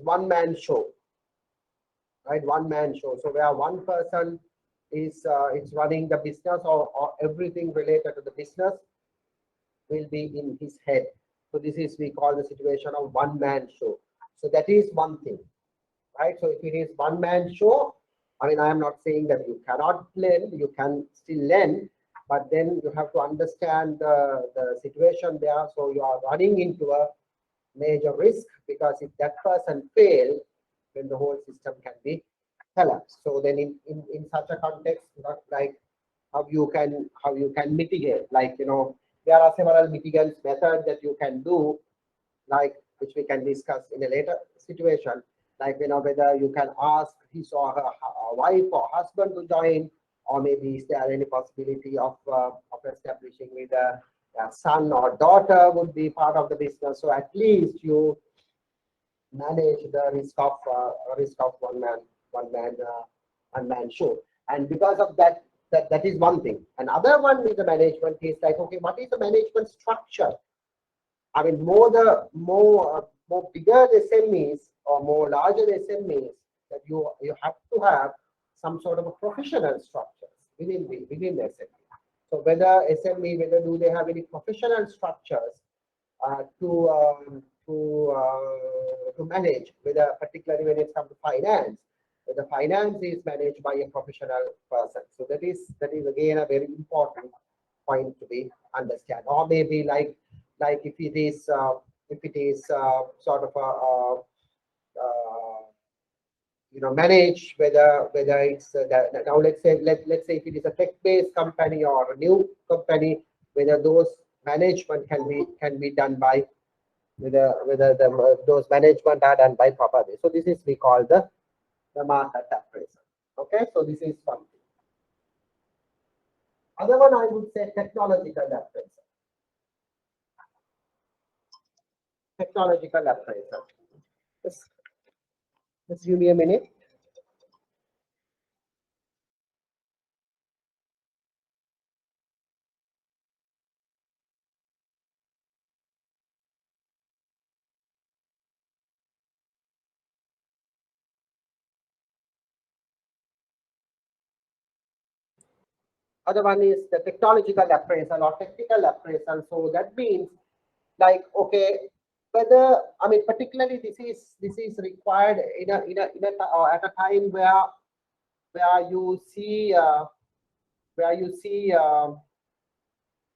one man show, right? One man show. So where one person is running the business, or everything related to the business will be in his head. So this is, we call the situation of one man show. So that is one thing, right? So if it is one man show, I am not saying that you cannot lend, you can still lend, but then you have to understand the situation there. So you are running into a major risk, because if that person fails, then the whole system can be collapsed. So then in such a context, like how you can mitigate, like, there are several mitigants methods that you can do, like which we can discuss in a later situation, like whether you can ask his or her wife or husband to join, or maybe is there any possibility of establishing with a son or daughter would be part of the business. So at least you manage the risk of one man show. And because of that is one thing. Another one is the management is like, okay, what is the management structure? More bigger the SMEs or more larger the SMEs, that you have to have some sort of a professional structures within the SME. So whether do they have any professional structures to manage, whether particularly when it comes to finance, the finance is managed by a professional person. So that is again a very important point to be understand. Or maybe like if it is sort of a manage whether it's now let's say if it is a tech-based company or a new company, whether those management can be done by whether those management are done by properly. So this is we call the market appraisal. Okay, so this is one thing. Other one I would say technological appraisal. Technological appraisal. Just give me a minute. Other one is the technological appraisal or technical appraisal. So that means, like, okay, whether particularly this is required at a time where you see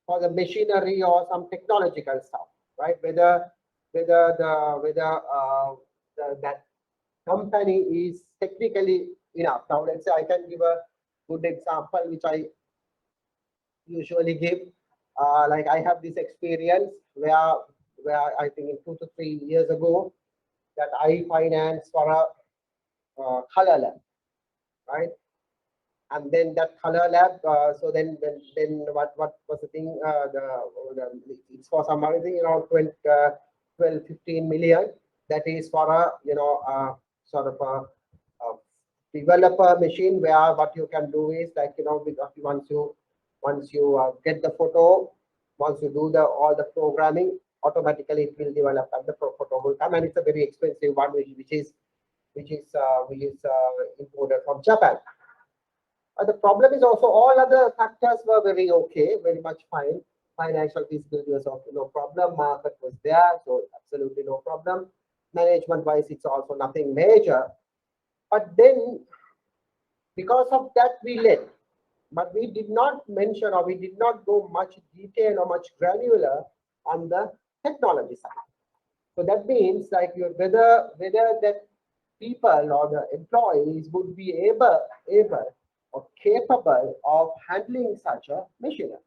for the machinery or some technological stuff, right? Whether that company is technically enough. Now let's say I can give a good example which I usually give. Like I have this experience where I think 2 to 3 years ago that I financed for a color lab, right? And then that color lab, so then what was the thing? It's for some other thing around 12-15 million. That is for a sort of a developer machine, where what you can do is, like, once you get the photo, once you do all the programming, automatically it will develop and the photo will come, and it's a very expensive one which which is imported from Japan. The problem is also all other factors were very okay, very much fine. Financial feasibility was okay, no problem. Market was there, so absolutely no problem. Management-wise, it's also nothing major. But then, because of that, we let. But we did not mention, or we did not go much detail or much granular on the technology side. So that means like whether that people or the employees would be able or capable of handling such a machinery.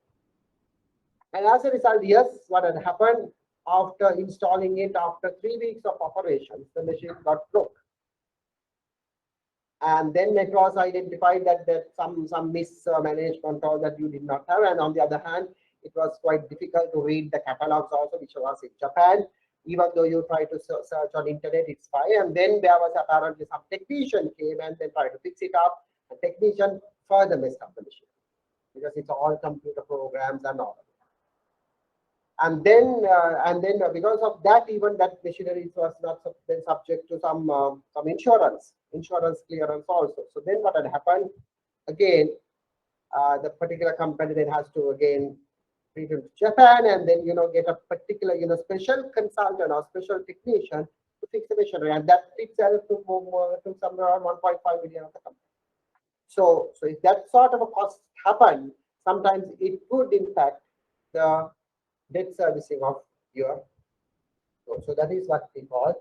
And as a result, yes, what had happened after installing it, after 3 weeks of operations, the machine got broke. And then it was identified that some mismanagement or that you did not have. And on the other hand, it was quite difficult to read the catalogs also, which was in Japan. Even though you try to search on internet, it's fine. And then there was apparently some technician came and then tried to fix it up. The technician further messed up the machine because it's all computer programs and all. And then because of that, even that machinery was not then subject to some insurance clearance also. So then what had happened again, the particular company then has to again return to Japan and then get a particular special consultant or special technician to fix the machinery, and that itself to somewhere around 1.5 million of the company. So if that sort of a cost happened, sometimes it would impact the debt servicing of your loan. So that is what we call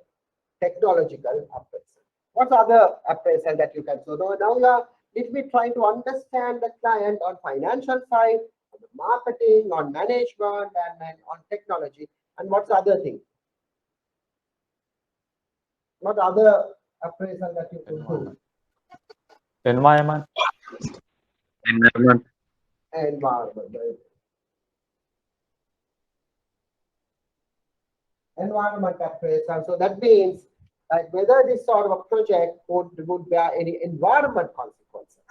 technological appraisal. What's other appraisal that you can? So now you are little bit trying to understand the client on financial side, on the marketing, on management, and on technology. And what's the other thing? What other appraisal that you could do? Environment. Environment. Environment appraisal. So that means like whether this sort of a project would bear any environment consequences.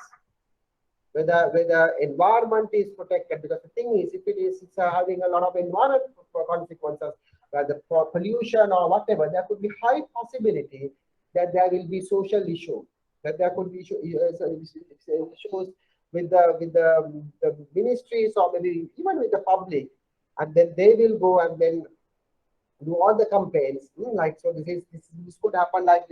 Whether environment is protected, because the thing is, if it's having a lot of environment consequences, whether for pollution or whatever, there could be high possibility that there will be social issue, that there could be issues with the ministries or maybe even with the public, and then they will go and then do all the campaigns. Like so, this could happen like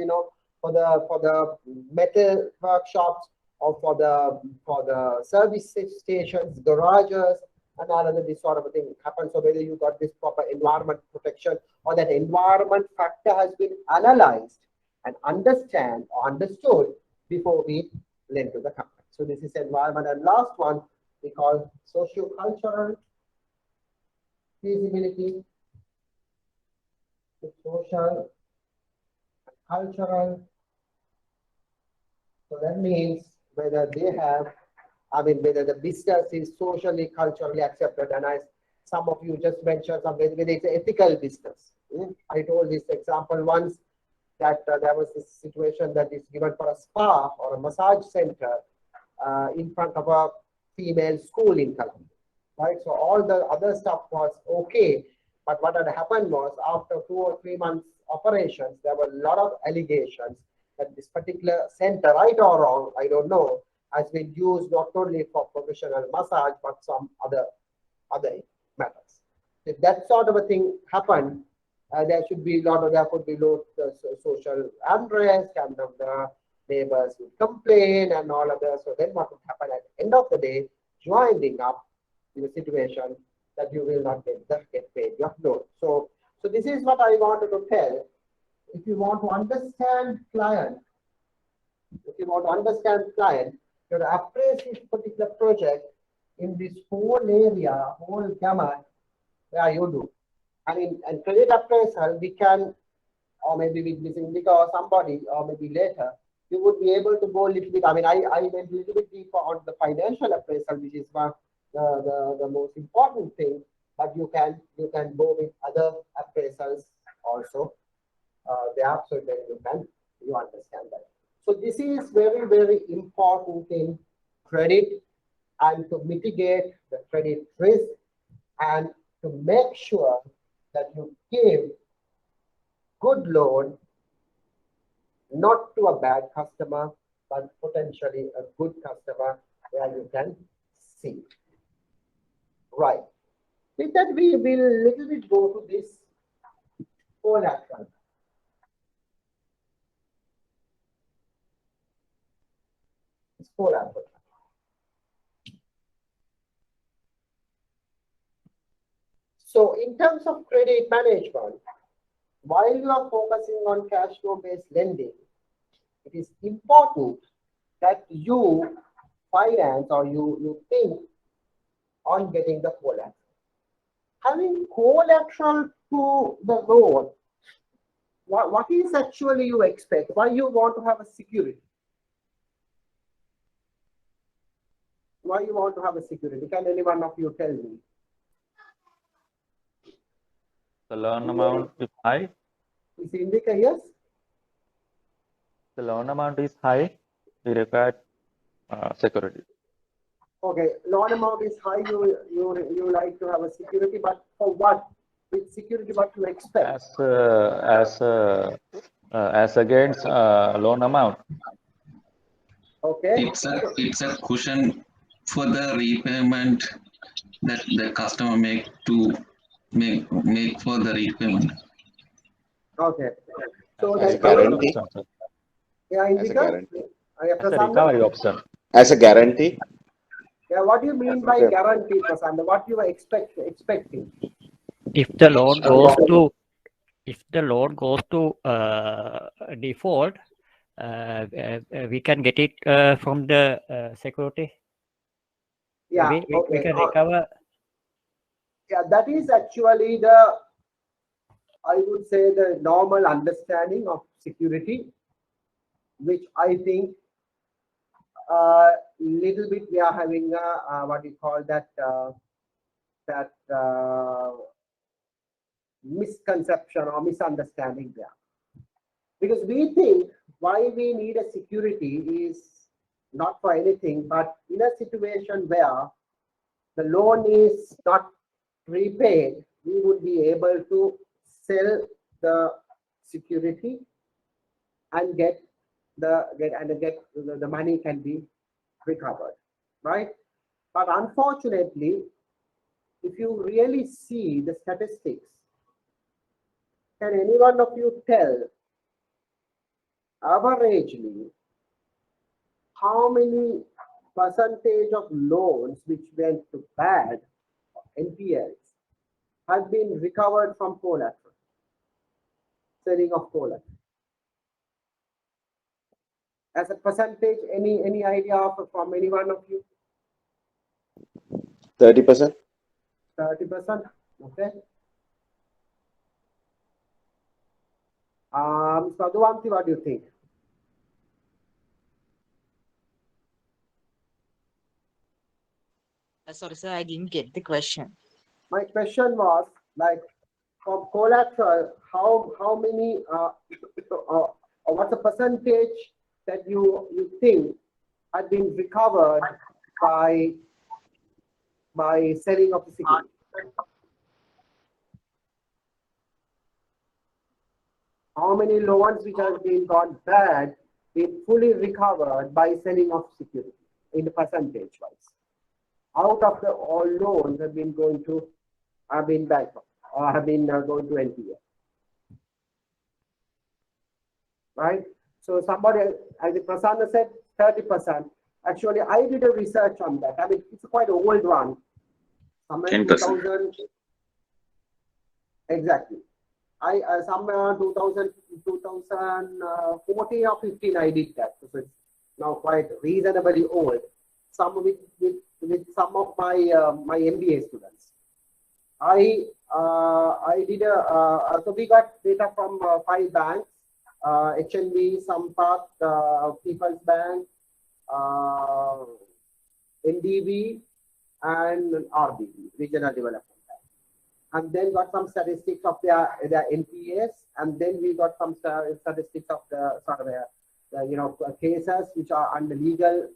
for the metal workshops or for the service stations, garages, and all of this sort of a thing happens. So whether you got this proper environment protection or that environment factor has been analyzed and understood before we lend to the company. So this is environment. And last one we call socio-cultural feasibility, social and cultural. So that means whether they have, whether the business is socially, culturally accepted. And as some of you just mentioned, whether it's an ethical business. I told this example once that there was this situation that is given for a spa or a massage center in front of a female school in Colombia. Right? So all the other stuff was okay. But what had happened was after 2 or 3 months operations, there were a lot of allegations that this particular center, right or wrong, I don't know, has been used not only for professional massage, but some other matters. If that sort of a thing happened, there could be low social unrest, and the neighbors would complain and all of that. So then what would happen at the end of the day, you are ending up in a situation that you will not get paid your loan. So this is what I wanted to tell. If you want to understand client, you have to appraise this particular project in this whole area, whole gamut, where you do. And credit appraisal, we can, or maybe with this Indica or somebody, or maybe later, you would be able to go a little bit. I went a little bit deeper on the financial appraisal, which is one the most important thing. But you can go with other appraisals also there, so then you understand that. So this is very, very important in credit, and to mitigate the credit risk and to make sure that you give good loan not to a bad customer, but potentially a good customer where you can see. Right. With that, we will little bit go to this collateral. It's collateral. So in terms of credit management, while you are focusing on cash flow based lending, it is important that you finance or you think on getting the collateral. Having collateral to the loan, what is actually you expect? Why you want to have a security? Why you want to have a security? Can any one of you tell me? The loan amount is high. Is Indica, yes? The loan amount is high. We require security. Okay, loan amount is high. You like to have a security, but for what? With security, what you expect? As against loan amount. Okay. It's a cushion for the repayment that the customer make for the repayment. Okay. So As a guarantee. Yeah, As a guarantee. As a recovery option. As a guarantee. Yeah, what do you mean by guarantee, Prasanta? What you are expecting? If the loan goes to default, we can get it from the security. Yeah, we can recover. Yeah, that is actually the, I would say, the normal understanding of security, which I think little bit we are having what you call that misconception or misunderstanding there, because we think why we need a security is not for anything, but in a situation where the loan is not repaid, we would be able to sell the security and get the money can be recovered, right? But unfortunately, if you really see the statistics, can any one of you tell averagely how many percentage of loans which went to bad NPLs have been recovered from collateral, selling of collateral? As a percentage, any idea from any one of you? 30%. 30%. Okay. Sadhuvanti, what do you think? Sorry, sir, I didn't get the question. My question was, like, from collateral, how many what's the percentage that you think had been recovered by selling of the security? How many loans which have been gone bad been fully recovered by selling of security in the percentage wise? Out of the all loans have been bankrupt or have been going to NPA. Right? So somebody, as Prasanna said, 30%. Actually, I did a research on that. I mean, it's a quite old one. 10%. Exactly. Somewhere 2014 or 15, I did that. So it's now quite reasonably old. Some with some of my my MBA students. I did so we got data from 5 banks: HNB, Sampath, People's Bank, NDB, and RBB, Regional Development Bank. And then got some statistics of their NPAs, and then we got some statistics of the sort of cases which are under legal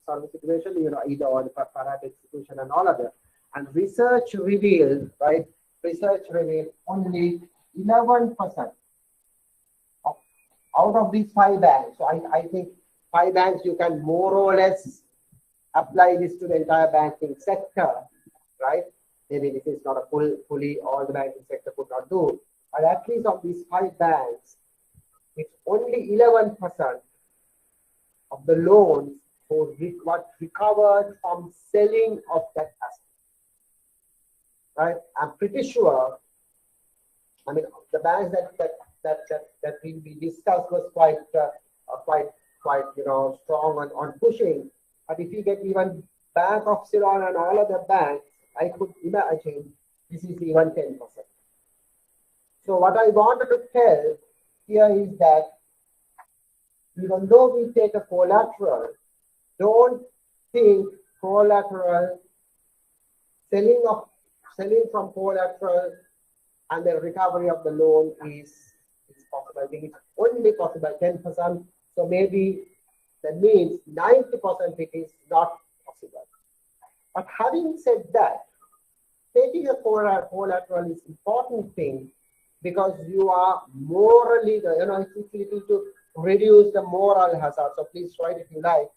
sort of situation, either on the parent execution and all of that. And research revealed, right? Research revealed only 11% out of these 5 banks, so I think 5 banks, you can more or less apply this to the entire banking sector, right? Maybe this is not a fully all the banking sector could not do, but at least of these 5 banks, it's only 11% of the loans for what recovered from selling of that asset, right? I'm pretty sure. I mean, the banks that we discussed was quite strong on pushing. But if you get even Bank of Ceylon and all other banks, I could imagine this is even 10%. So what I wanted to tell here is that even though we take a collateral, don't think collateral, selling from collateral and the recovery of the loan is possible. I think it's only possible 10%. So maybe that means 90% it is not possible. But having said that, taking a collateral is important thing because you are morally, it's little to reduce the moral hazard. So please write if you like.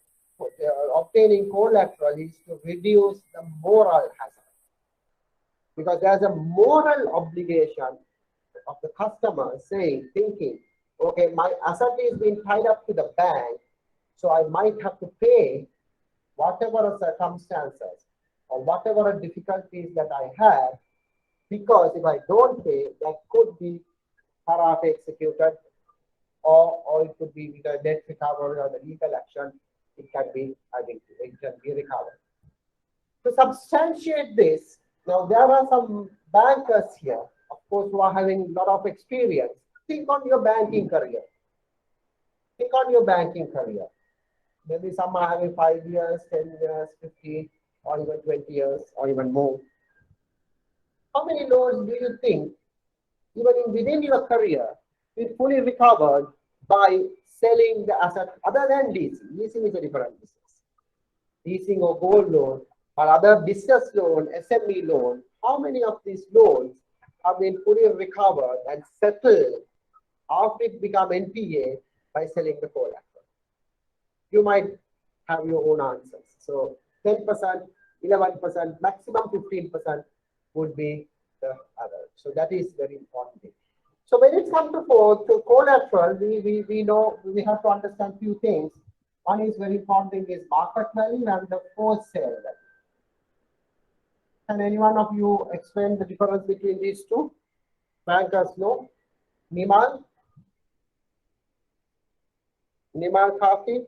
Obtaining collateral is to reduce the moral hazard. Because there's a moral obligation of the customer thinking, okay, my asset is being tied up to the bank, so I might have to pay whatever circumstances or whatever difficulties that I have, because if I don't pay, that could be parate executed, or it could be with a debt recovery or the legal action, it can be recovered. To substantiate this, now there are some bankers here, of course, who are having a lot of experience. Think on your banking career. Think on your banking career. Maybe some are having 5 years, 10 years, 15, or even 20 years, or even more. How many loans do you think, even within your career, is fully recovered by selling the asset other than leasing? Leasing is a different business. Leasing or gold loan, or other business loan, SME loan, how many of these loans have been fully recovered and settled after it become NPA by selling the collateral? You might have your own answers. So 10%, 11%, maximum 15% would be the other. So that is very important thing. So when it comes to collateral, we know we have to understand few things. One is very important thing is market value and the for sale value. Can any one of you explain the difference between these two? Bankers know. Nimal? Nimal Kafi?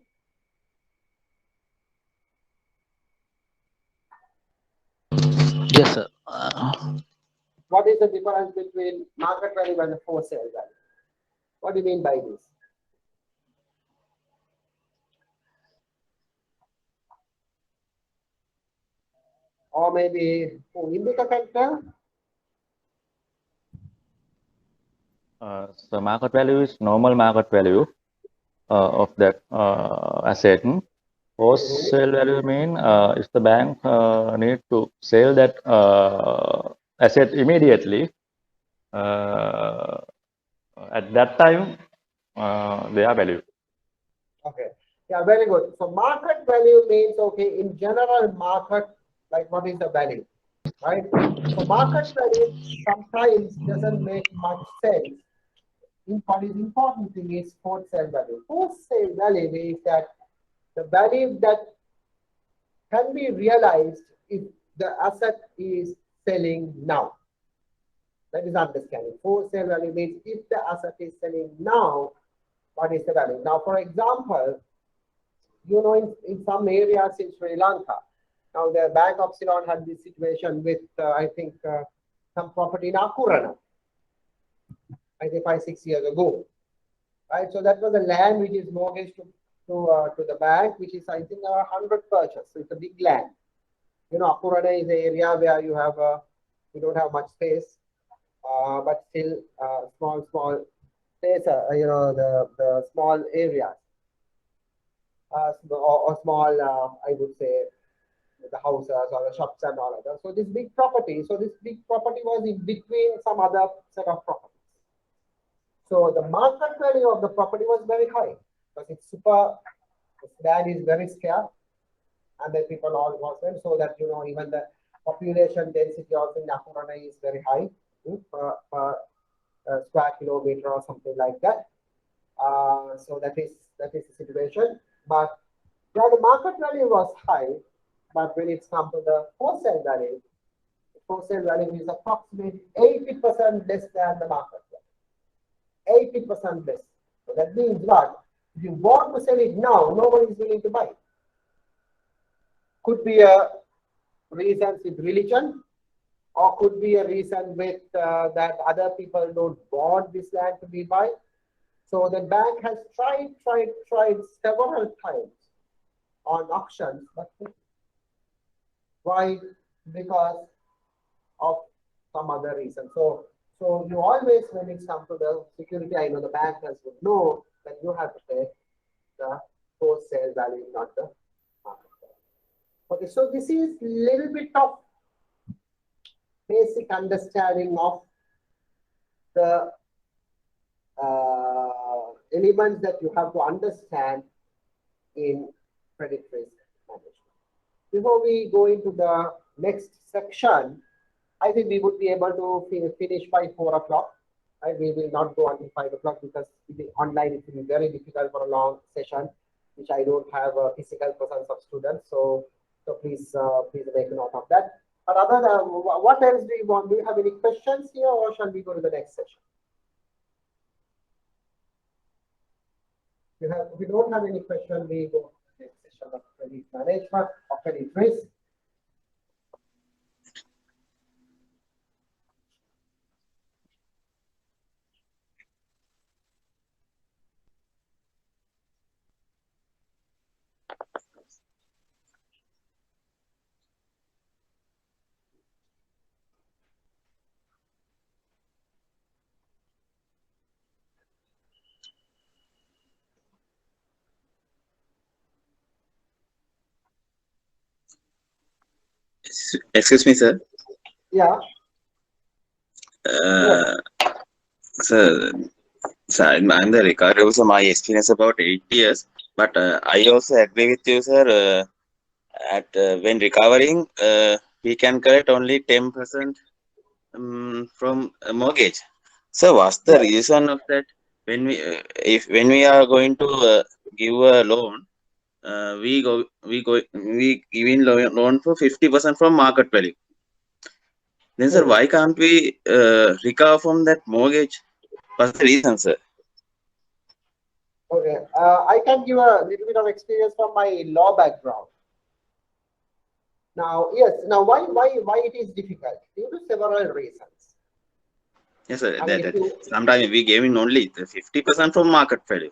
Yes, sir. What is the difference between market value and the for sale value? What do you mean by this? Or maybe Indika can tell? So market value is normal market value of that asset. Post sale value mean if the bank need to sell that asset immediately, at that time they are value. Okay. Yeah, very good. So market value means, okay, in general market, like what is the value, right? So market value sometimes doesn't make much sense. What is important thing is post sale value. Post sale value is that the value that can be realized if the asset is selling now. That is understanding. Post sale value means if the asset is selling now, what is the value? Now, for example, you know, in some areas in Sri Lanka, now the Bank of Ceylon had this situation with, I think, some property in Akurana, I think 5-6 years ago, right? So that was a land which is mortgaged to the bank, which is, I think, 100 purchase. So it's a big land. You know, Akurana is an area where you have, you don't have much space, but still small space, you know, the small areas. Or small, I would say, the houses or the shops and all of that. So this big property, was in between some other set of properties. So the market value of the property was very high because it's land is very scarce, and then people all was there, so that even the population density also in Akurana is very high per square kilometer or something like that. So that is the situation. But yeah, the market value was high, but when it's come to the wholesale value is approximately 80% less than the market value. 80% less. So that means what? If you want to sell it now, nobody is willing to buy. Could be a reason with religion, or could be a reason with that other people don't want this land to be buy. So the bank has tried several times on auctions, but why? Because of some other reason. So you always, when it comes to the security, I know the bankers would know that you have to pay the wholesale value, not the market value. Okay, so this is little bit of basic understanding of the elements that you have to understand in credit risk management. Before we go into the next section, I think we would be able to finish by 4 o'clock. Right? We will not go until 5 o'clock because online it will be very difficult for a long session, which I don't have a physical presence of students. So please make a note of that. But other than what else do you want? Do you have any questions here, or shall we go to the next session? If you don't have any question, we go to the next session of credit management or credit risk. Excuse me, sir. Yeah. Sir, I'm the recovery. So my experience about 8 years, but I also agree with you, sir. When recovering, we can collect only 10% from a mortgage. So what's the reason of that? When we are going to give a loan, we giving loan for 50% from market value. Then, sir, why can't we recover from that mortgage? What's the reason, sir? Okay, I can give a little bit of experience from my law background. Now, yes. Now, why it is difficult? Due to several reasons. Yes, sir. Sometimes we gave in only 50% from market value.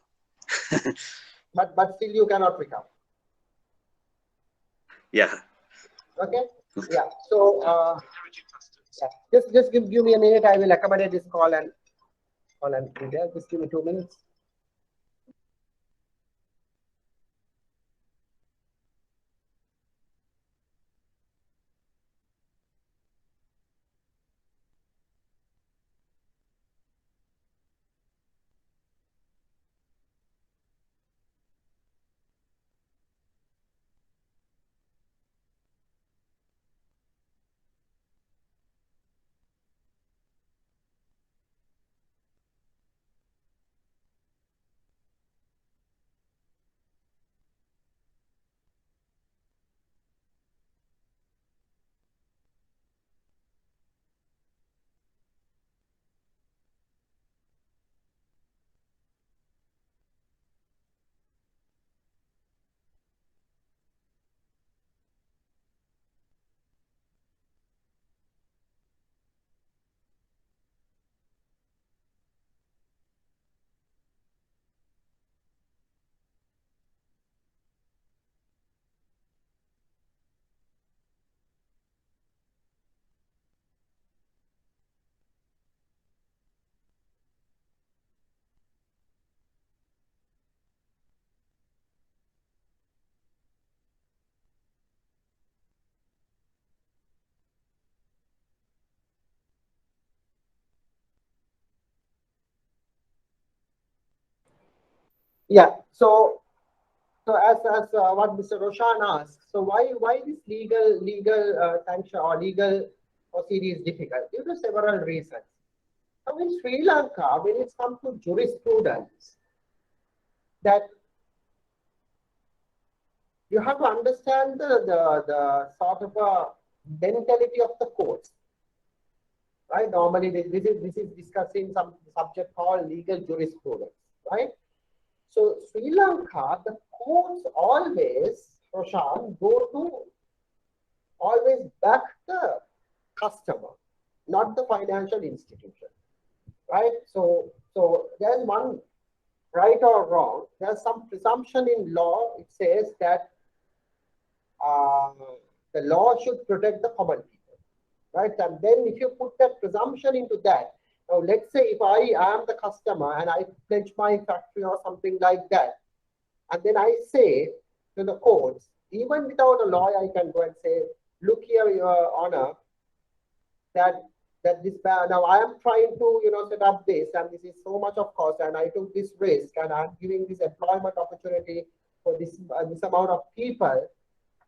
but still you cannot recover. Yeah. Okay. Yeah. So just give me a minute. I will accommodate this call and be there. Just give me 2 minutes. Yeah. So as what Mr. Roshan asked, so why this legal sanction or legal procedure is difficult? Due to several reasons. So in Sri Lanka, when it comes to jurisprudence, that you have to understand the sort of a mentality of the courts, right? Normally, this is discussing some subject called legal jurisprudence, right? So Sri Lanka, the courts always, Roshan, always back the customer, not the financial institution, right? So there's one right or wrong. There's some presumption in law. It says that the law should protect the common people, right? And then if you put that presumption into that, now let's say if I am the customer and I pledge my factory or something like that, and then I say to the courts, even without a lawyer, I can go and say, look here, Your Honor, that this now I am trying to set up this, and this is so much of cost, and I took this risk, and I'm giving this employment opportunity for this amount of people.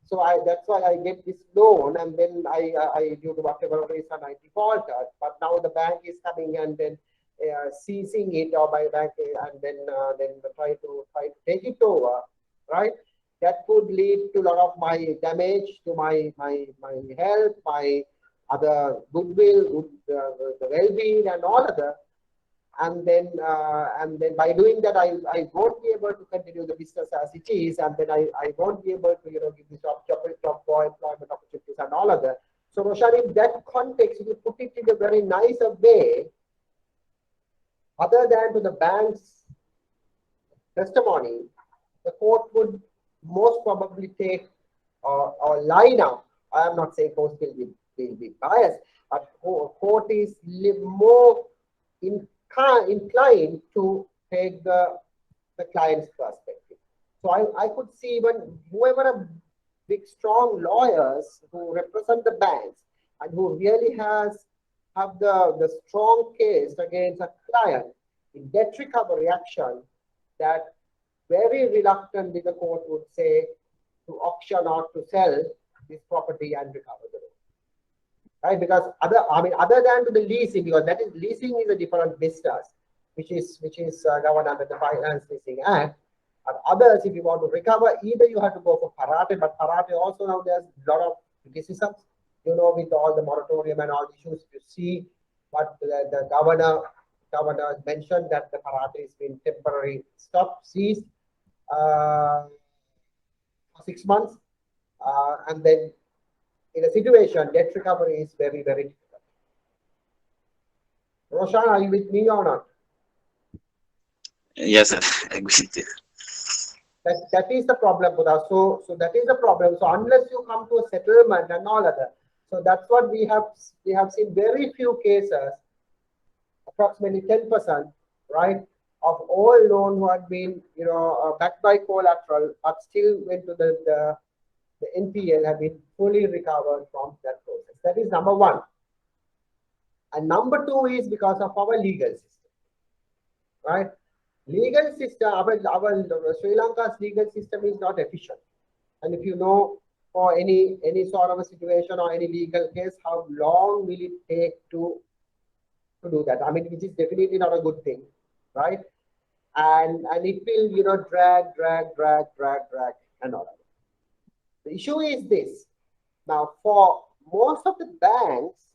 So that's why I get this loan, and then I due to whatever reason I defaulted. But now the bank is coming and then seizing it, or my bank, and then try to take it over, right? That could lead to a lot of my damage to my health, my other goodwill, the well-being, and all other. And then by doing that, I won't be able to continue the business as it is, and then I won't be able to give this job for employment opportunities and all of that. So Roshan, in that context, if you put it in a very nicer way, other than to the bank's testimony, the court would most probably take or line up. I am not saying court will be biased, but court is more inclined to take the client's perspective. So I could see even whoever a big strong lawyers who represent the banks and who really have the strong case against a client in debt recovery action, that very reluctantly the court would say to auction or to sell this property and recover the loan. Right? Because other than to the leasing, because that is leasing is a different business, which is governed under the Finance Leasing Act. And others, if you want to recover, either you have to go for parate, but parate also now there's a lot of criticisms, with all the moratorium and all the issues you see. But the governor mentioned that the parate has been temporarily stopped, ceased for 6 months, and then in a situation, debt recovery is very, very difficult. Roshan, are you with me or not? Yes, sir. I agree with you. That is the problem, Buddha. So that is the problem. So unless you come to a settlement and all other, so that's what we have seen very few cases, approximately 10%, right, of all loans who had been backed by collateral, but still went to the NPL, have been fully recovered from that process. That is number one. And number two is because of our legal system, right? Legal system, our Sri Lanka's legal system is not efficient. And if you know for any sort of a situation or any legal case, how long will it take to do that? I mean, which is definitely not a good thing, right? And it will drag and all that. The issue is this. Now, for most of the banks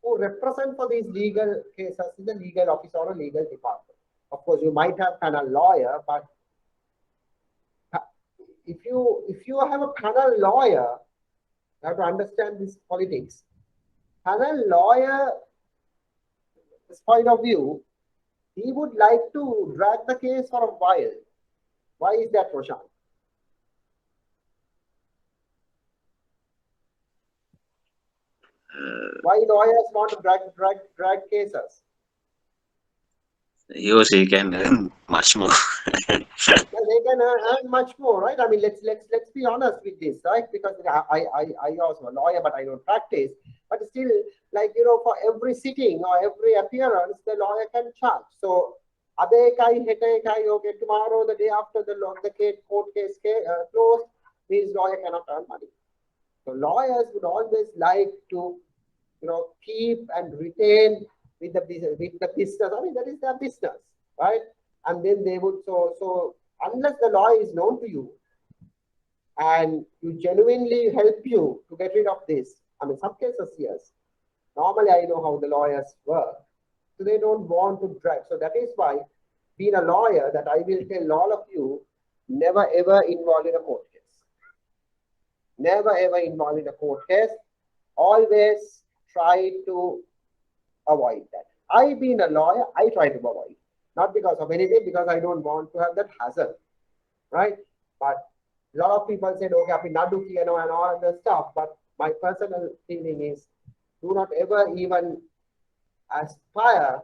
who represent for these legal cases in the legal office or a legal department, of course, you might have panel lawyer, but if you have a panel lawyer, you have to understand this politics. Panel lawyer, this point of view, he would like to drag the case for a while. Why is that, Roshan? Why lawyers want to drag cases? He or she can earn much more. They can earn much more, right? I mean, let's be honest with this, right? Because I also a lawyer, but I don't practice. But still, for every sitting or every appearance, the lawyer can charge. So Okay, tomorrow, the day after the court case closed, means lawyer cannot earn money. So lawyers would always like to, keep and retain with the business. I mean, that is their business, right? And then they would so unless the law is known to you and you genuinely help you to get rid of this. I mean, some cases, yes. Normally, I know how the lawyers work. So they don't want to drag. So that is why, being a lawyer, that I will tell all of you, never ever involved in a court case. Never ever involved in a court case. Always try to avoid that. I, being a lawyer, I try to avoid. Not because of anything, because I don't want to have that hazard, right? But a lot of people said, okay, and all the stuff. But my personal feeling is, do not ever even aspire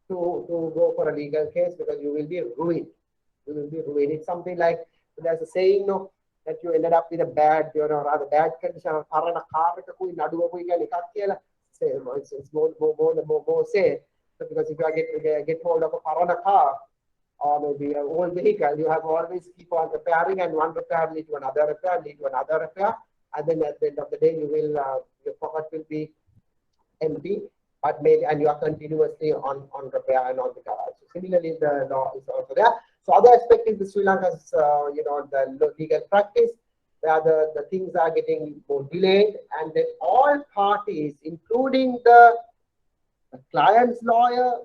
to go for a legal case, because you will be ruined. You will be ruined. It's something like, there's a saying, that you ended up with a bad, rather bad condition. It's more safe. So because if you get hold of a Parana car, or maybe an old vehicle, you have always keep on repairing, and one repair lead to another repair, and then at the end of the day, you will your pocket will be empty, but maybe, and you are continuously on repair and on the garage. So similarly, the law is also there. So other aspect is the Sri Lanka's the legal practice, where the things are getting more delayed, and then all parties, including the client's lawyer,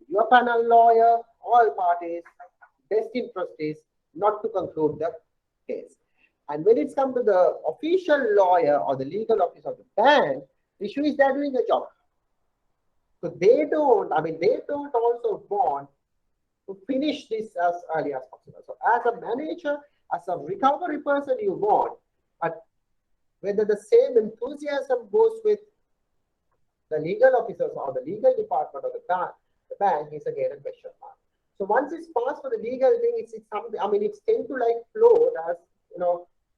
your panel lawyer, all parties, best interest is not to conclude the case. And when it's come to the official lawyer or the legal office of the bank, the issue is they're doing a job. So they don't also want to finish this as early as possible. So as a manager, as a recovery person, you want, but whether the same enthusiasm goes with the legal officers or the legal department of the bank is again a question mark. So once it's passed for the legal thing, it's something, I mean, it's tend to like float as,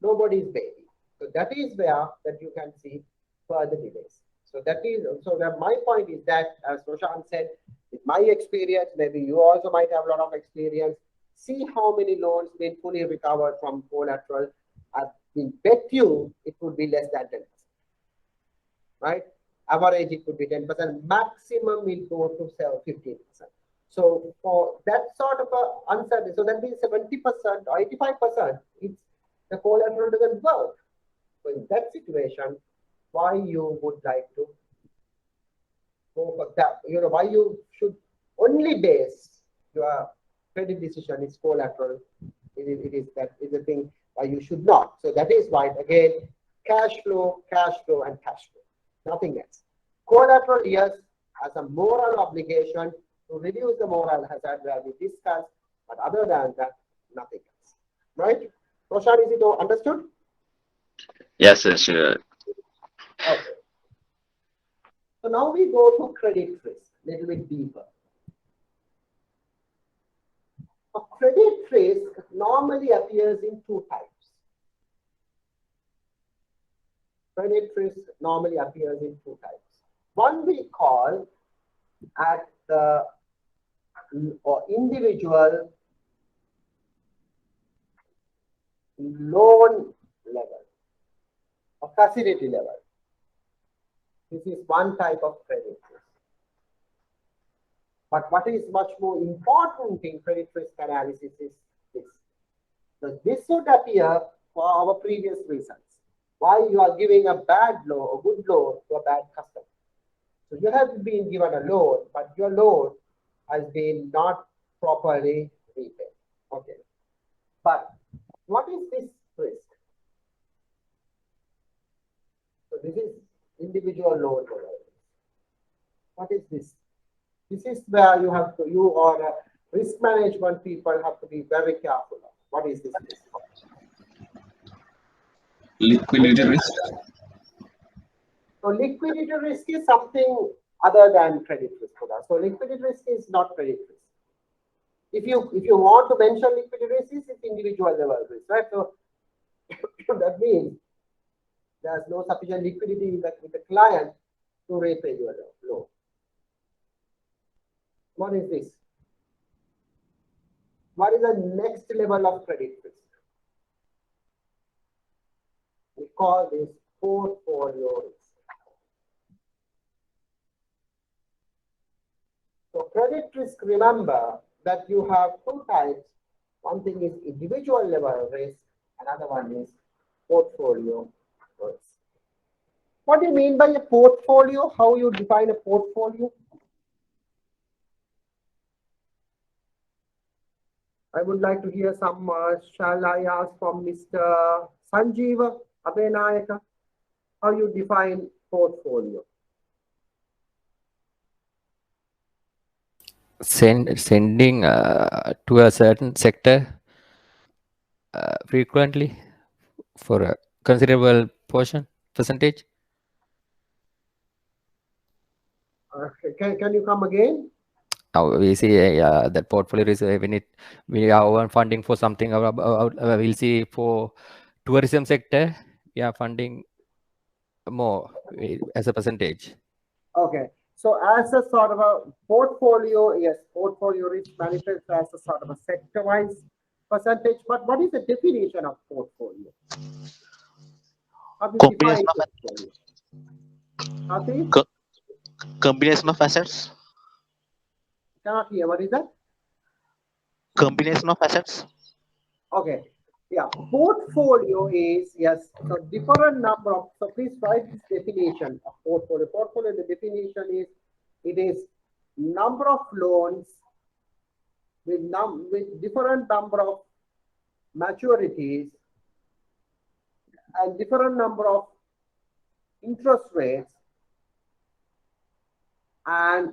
nobody's baby. So that is where that you can see further delays. So that my point is that, as Roshan said, with my experience, maybe you also might have a lot of experience, see how many loans been fully recovered from collateral. I will bet you it would be less than 10%, right? Average, it could be 10%, maximum will go to 15%. So for that sort of a uncertainty, so that means 70% or 85%, it's the collateral doesn't work. So in that situation, why you would like to go for that? Why you should only base your credit decision is collateral. It is the thing why you should not. So that is why, again, cash flow, and cash flow. Nothing else. Collateral, yes, has a moral obligation to reduce the moral hazard where we discussed, but other than that, nothing else. Right? Roshan, is it all understood? Yes, sir, sure. Okay. So now we go to credit risk, a little bit deeper. A credit risk normally appears in two types. Credit risk normally appears in two types. One we call at the individual loan level or facility level. This is one type of credit risk. But what is much more important in credit risk analysis is this. So this would appear for our previous reasons. Why you are giving a bad loan or good loan to a bad customer. So you have been given a loan, but your loan has been not properly repaid. Okay. But what is this risk? So this is individual loan. What is this? This is where you have to, you or risk management people have to be very careful of. What is this risk? Liquidity risk. So liquidity risk is something other than credit risk. So liquidity risk is not credit risk. If you want to mention liquidity risk, it's individual level risk, right? So that means there's no sufficient liquidity with the client to repay your loan. What is this? What is the next level of credit risk? We call this portfolio risk. So credit risk, remember that you have two types. One thing is individual level risk, another one is portfolio risk. What do you mean by a portfolio? How you define a portfolio? I would like to hear some, shall I ask from Mr. Sanjeeva Abenayaka, how you define portfolio? Sending to a certain sector frequently for a considerable percentage. Can you come again? Now we see that portfolio is when we are funding for something we'll see for tourism sector we are funding more as a percentage. Okay, so as a sort of a portfolio, yes, portfolio risk manifests as a sort of a sector-wise percentage. But what is the definition of portfolio? How do you define portfolio? Combination of assets. Cannot hear. What is that? Combination of assets. Okay. Yeah. Portfolio is, yes, so different number of, so please write this definition of portfolio. Portfolio, the definition is, it is number of loans with different number of maturities and different number of interest rates and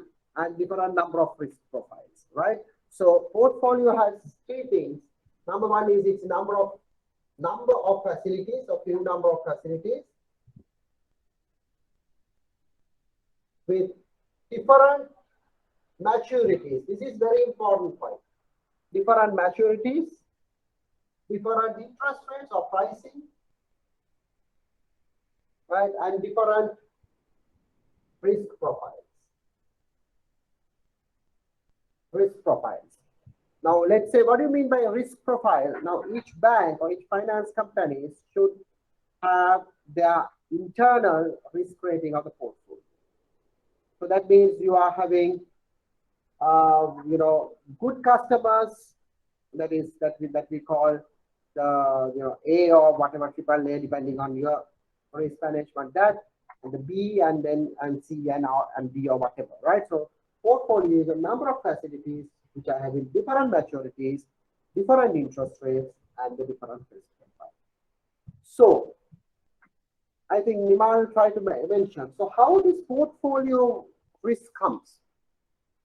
different number of risk profiles, right? So portfolio has three things. Number one is its number of facilities, or few number of facilities with different maturities. This is very important point. Different maturities, different interest rates or pricing, right, and different risk profiles. Risk profiles. Now, let's say, what do you mean by a risk profile? Now, each bank or each finance company should have their internal risk rating of the portfolio. So that means you are having, good customers. That we call the A or whatever triple A, depending on your risk management. That and the B and C and D or whatever, right? So portfolio is a number of facilities which are having different maturities, different interest rates, and the different risk profile. So I think Nimal tried to mention. So how this portfolio risk comes?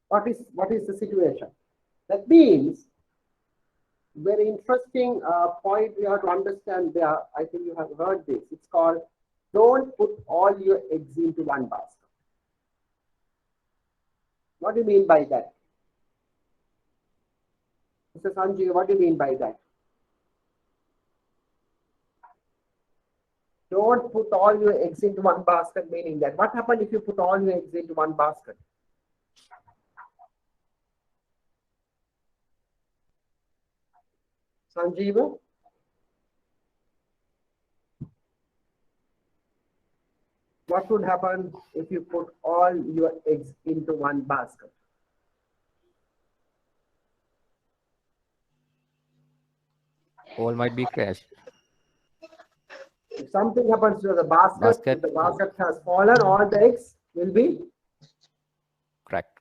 What is the situation? That means very interesting point we have to understand there. I think you have heard this. It's called don't put all your eggs into one basket. What do you mean by that? Mr. Sanjay, what do you mean by that? Don't put all your eggs into one basket, meaning that what happens if you put all your eggs into one basket? Sanjeeva? What would happen if you put all your eggs into one basket? All might be crashed. If something happens to the basket, if the basket has fallen, all the eggs will be cracked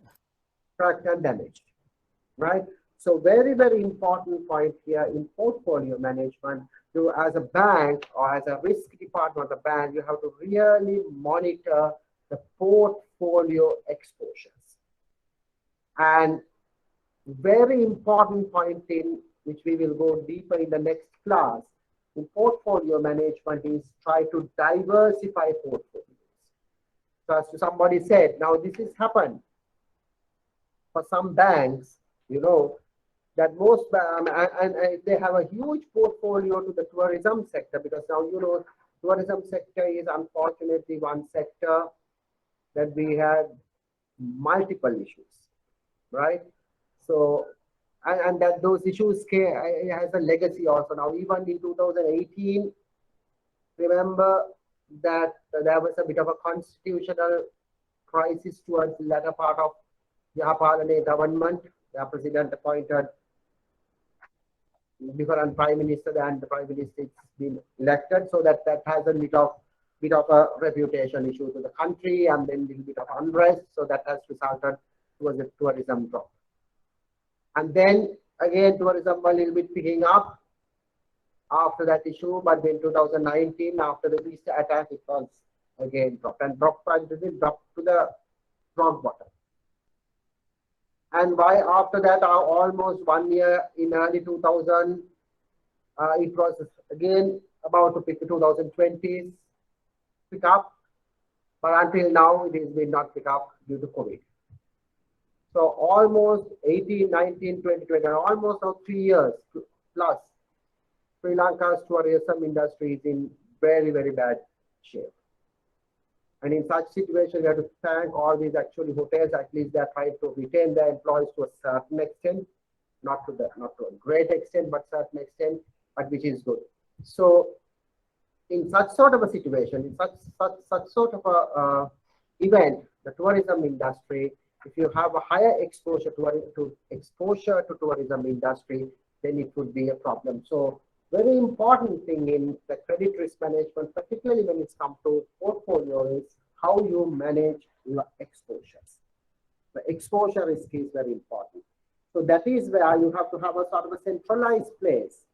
and damaged, right? So very, very important point here in portfolio management. You as a bank or as a risk department of the bank, you have to really monitor the portfolio exposures. And very important point in which we will go deeper in the next class in portfolio management is try to diversify portfolios. So as somebody said, now this has happened for some banks, that most and they have a huge portfolio to the tourism sector, because now tourism sector is unfortunately one sector that we have multiple issues, right? So and that those issues has a legacy also. Now, even in 2018, remember that there was a bit of a constitutional crisis towards the latter part of Yahapalane government. The president appointed different prime minister, and the prime minister has been elected, so that has a bit of a reputation issue to the country, and then a little bit of unrest, so that has resulted towards a tourism drop. And then again, tourism a little bit picking up after that issue, but in 2019, after the Easter attack, it was again dropped to the rock bottom. And why after that, almost 1 year in early 2000, it was again about to pick the 2020s pick up, but until now it has been not pick up due to COVID. So almost 18, 19, 20, 20, almost now 3 years plus, Sri Lanka's tourism industry is in very, very bad shape. And in such situation, we have to thank all these actually hotels. At least they are trying to retain their employees to a certain extent, not to a great extent, but certain extent, but which is good. So, in such sort of a situation, in such sort of a event, the tourism industry, if you have a higher exposure to tourism industry, then it would be a problem. So, very important thing in the credit risk management, particularly when it's come to portfolio, is how you manage your exposures. The exposure risk is very important. So that is where you have to have a sort of a centralized place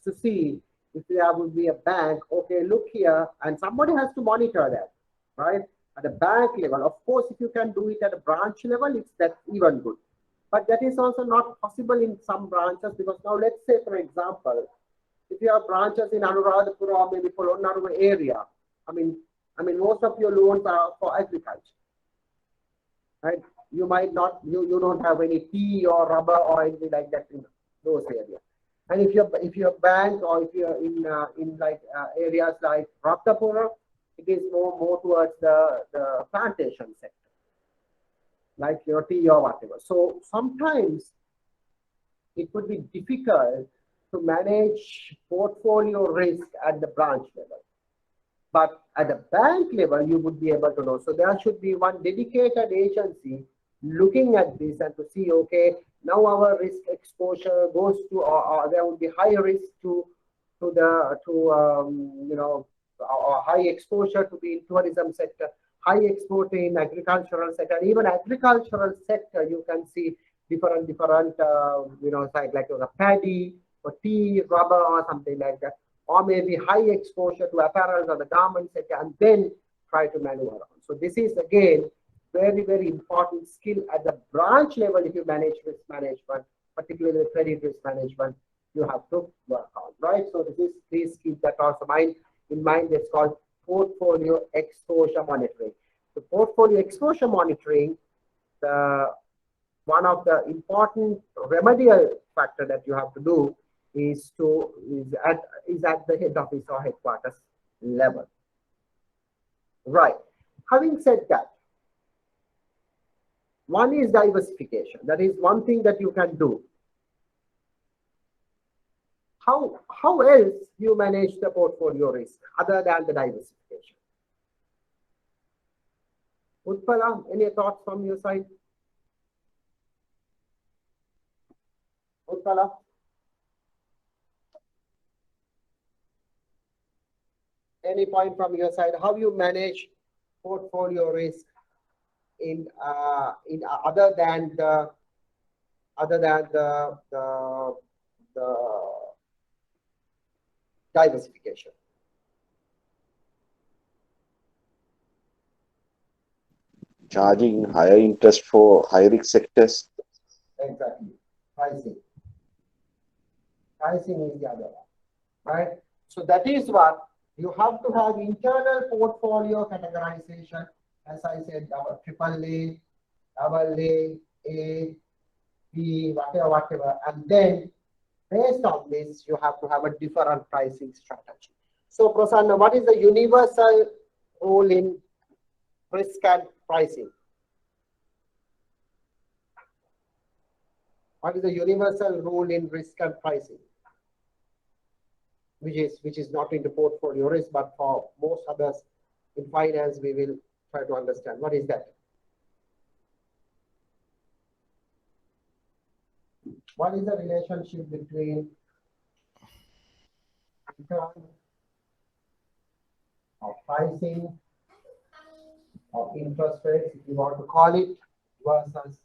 to see if there would be a bank, okay, look here, and somebody has to monitor that, right? At a bank level, of course, if you can do it at a branch level, that's even good. But that is also not possible in some branches, because now let's say, for example, if you have branches in Anuradhapura or maybe Polonnaruwa area, I mean, most of your loans are for agriculture, right? You might not, you don't have any tea or rubber or anything like that in those areas. And if you're a bank, or if you're in areas like Ratnapura, it is more towards the plantation sector, like your tea or whatever. So sometimes it would be difficult to manage portfolio risk at the branch level. But at the bank level, you would be able to know. So there should be one dedicated agency looking at this and to see, okay, now our risk exposure goes to, or there would be high risk to high exposure to the tourism sector, high exposure in agricultural sector, and even agricultural sector, you can see different like a paddy or tea, rubber, or something like that, or maybe high exposure to apparel or the garment sector, and then try to maneuver on. So this is again very, very important skill at the branch level. If you manage risk management, particularly credit risk management, you have to work on, right? So please keep that also in mind. It's called portfolio exposure monitoring. The portfolio exposure monitoring, one of the important remedial factor that you have to do is at the head office or headquarters level. Right. Having said that, one is diversification. That is one thing that you can do. How else you manage the portfolio risk other than the diversification? Utpala, any thoughts from your side? Utpala? Any point from your side? How you manage portfolio risk in other than the diversification? Charging higher interest for high risk sectors. Exactly. Pricing is the other one, right? So that is what you have to have: internal portfolio categorization. As I said, our AAA, AA, A, B, whatever, and then based on this, you have to have a different pricing strategy. So, Prasanna, what is the universal rule in risk and pricing? What is the universal rule in risk and pricing? Which is not into portfolio risk, but for most others in finance, we will try to understand. What is that? What is the relationship between return or pricing or interest rates, if you want to call it, versus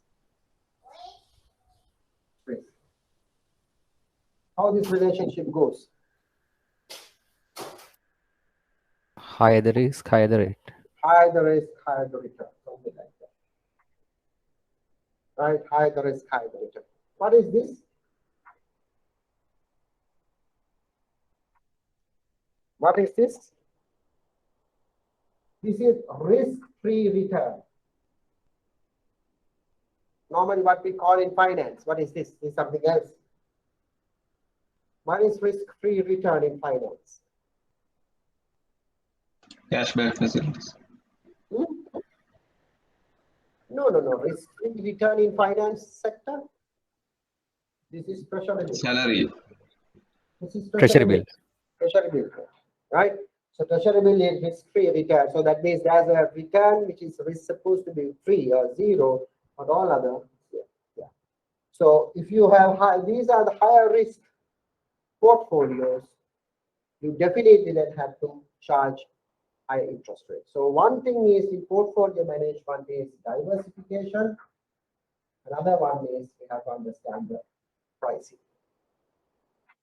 risk? How this relationship goes? Higher the risk, higher the rate. Higher the risk, higher the return, something like that. Right? Higher the risk, higher the return. What is this? What is this? This is risk-free return. Normally what we call in finance. What is this? This is something else. What is risk-free return in finance? Cashback facilities. Hmm? No. Risk-free return in finance sector. This is treasury bill. Salary. This is Treasury bill. Treasury bill, right? So treasury bill is risk-free return. So that means there's a return which is supposed to be free or zero, or all other. Yeah. So if you have these are the higher risk portfolios, you definitely then have to charge higher interest rates. So one thing is in portfolio management is diversification. Another one is we have to understand the pricing.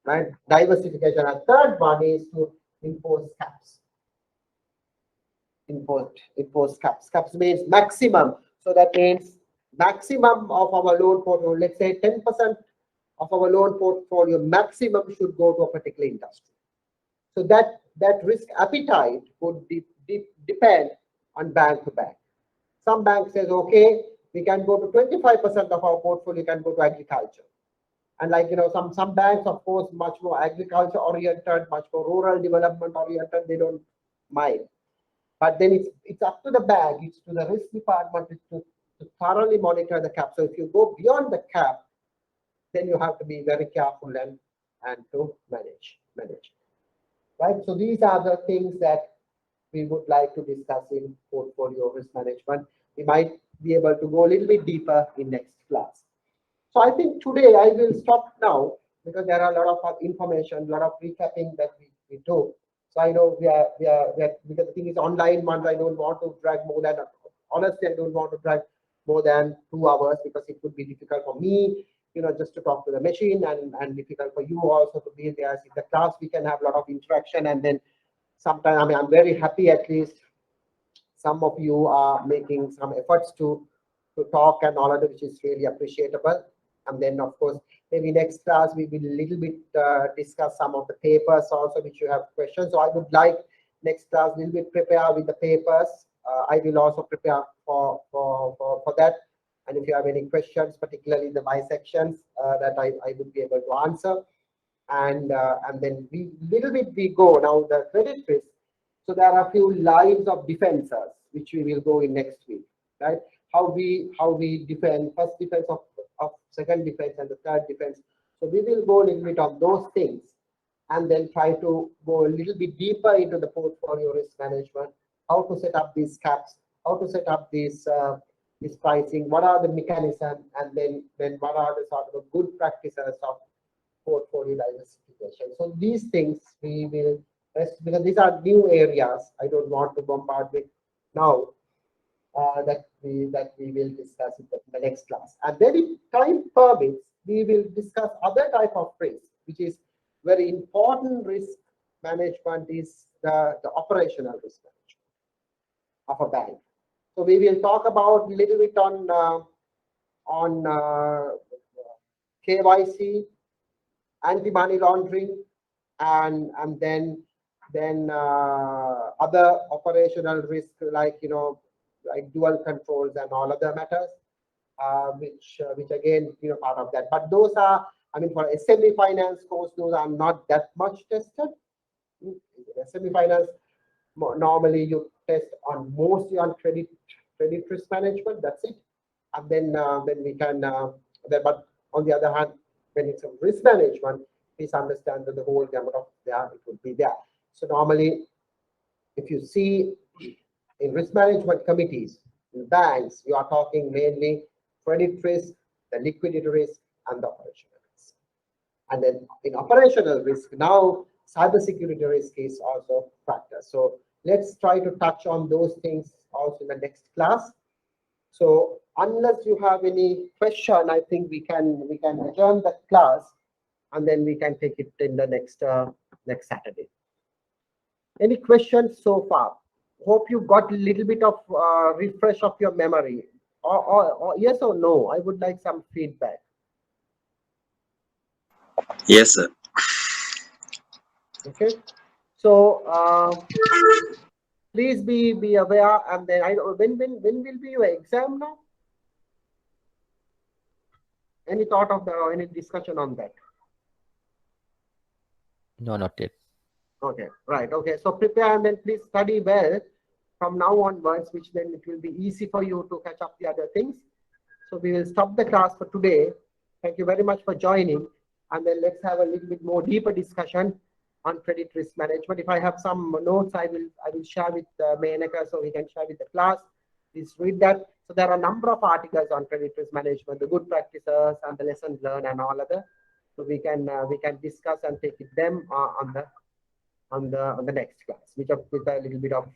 Right? Diversification. A third one is to impose caps. Impose caps. Caps means maximum. So that means maximum of our loan portfolio, let's say 10% of our loan portfolio maximum should go to a particular industry. So that risk appetite would depend on bank to bank. Some bank says, okay, we can go to 25% of our portfolio can go to agriculture. And like, some banks, of course, much more agriculture oriented, much more rural development oriented, they don't mind. But then it's up to the bank, it's to the risk department to thoroughly monitor the cap. So if you go beyond the cap, then you have to be very careful and to manage. Right? So these are the things that we would like to discuss in portfolio risk management. We might be able to go a little bit deeper in next class. So I think today I will stop now because there are a lot of information, a lot of recapping that we do. So I know we are because the thing is online month, I don't want to drag more than, honestly, I don't want to drag more than 2 hours because it would be difficult for me, just to talk to the machine and difficult for you also to be there. In the class, we can have a lot of interaction, and then sometimes, I mean, I'm very happy at least some of you are making some efforts to talk and all of it, which is really appreciable. And then, of course, maybe next class we will a little bit discuss some of the papers also, which you have questions. So I would like next class a little bit prepare with the papers. I will also prepare for that. And if you have any questions, particularly in the bisections, that I would be able to answer. And then we go now the credit risk. So there are a few lines of defenses which we will go in next week, right? How we defend, first defense of second defense and the third defense. So we will go a little bit on those things and then try to go a little bit deeper into the portfolio risk management, how to set up these caps, how to set up this pricing, what are the mechanisms, and then what are the sort of good practices of portfolio diversification. So these things we will, because these are new areas, I don't want to bombard with now. That we will discuss in the next class. And then if time permits, we will discuss other type of risk, which is very important risk management is the operational risk management of a bank. So we will talk about a little bit on KYC, anti-money laundering, and then other operational risk like like dual controls and all other matters, which again part of that. But those are, I mean, for SME Finance course, those are not that much tested. SME Finance normally you test on mostly on credit risk management. That's it, and then we can. But On the other hand, when it's a risk management, please understand that the whole gamut of there it would be there. So normally, if you see in risk management committees, in banks, you are talking mainly credit risk, the liquidity risk, and the operational risk. And then in operational risk, now cybersecurity risk is also a factor. So let's try to touch on those things also in the next class. So unless you have any question, I think we can adjourn the class, and then we can take it in the next next Saturday. Any questions so far? Hope you got a little bit of refresh of your memory, or yes or no. I would like some feedback. Yes, sir. Okay, so please be aware, and then when will be your exam now? Any thought of any discussion on that? No, not yet. Okay, right. Okay, so prepare and then please study well from now onwards, which then it will be easy for you to catch up the other things. So we will stop the class for today. Thank you very much for joining, and then let's have a little bit more deeper discussion on credit risk management. If I have some notes, I will share with Menaka, so we can share with the class. Please read that. So there are a number of articles on credit risk management, the good practices and the lessons learned and all other. So we can discuss and take it them on the next class, with a little bit of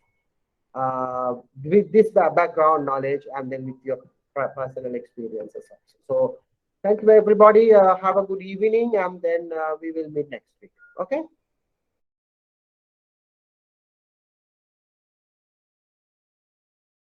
with this background knowledge, and then with your personal experiences also. So thank you everybody. Have a good evening, and then we will meet next week. Okay.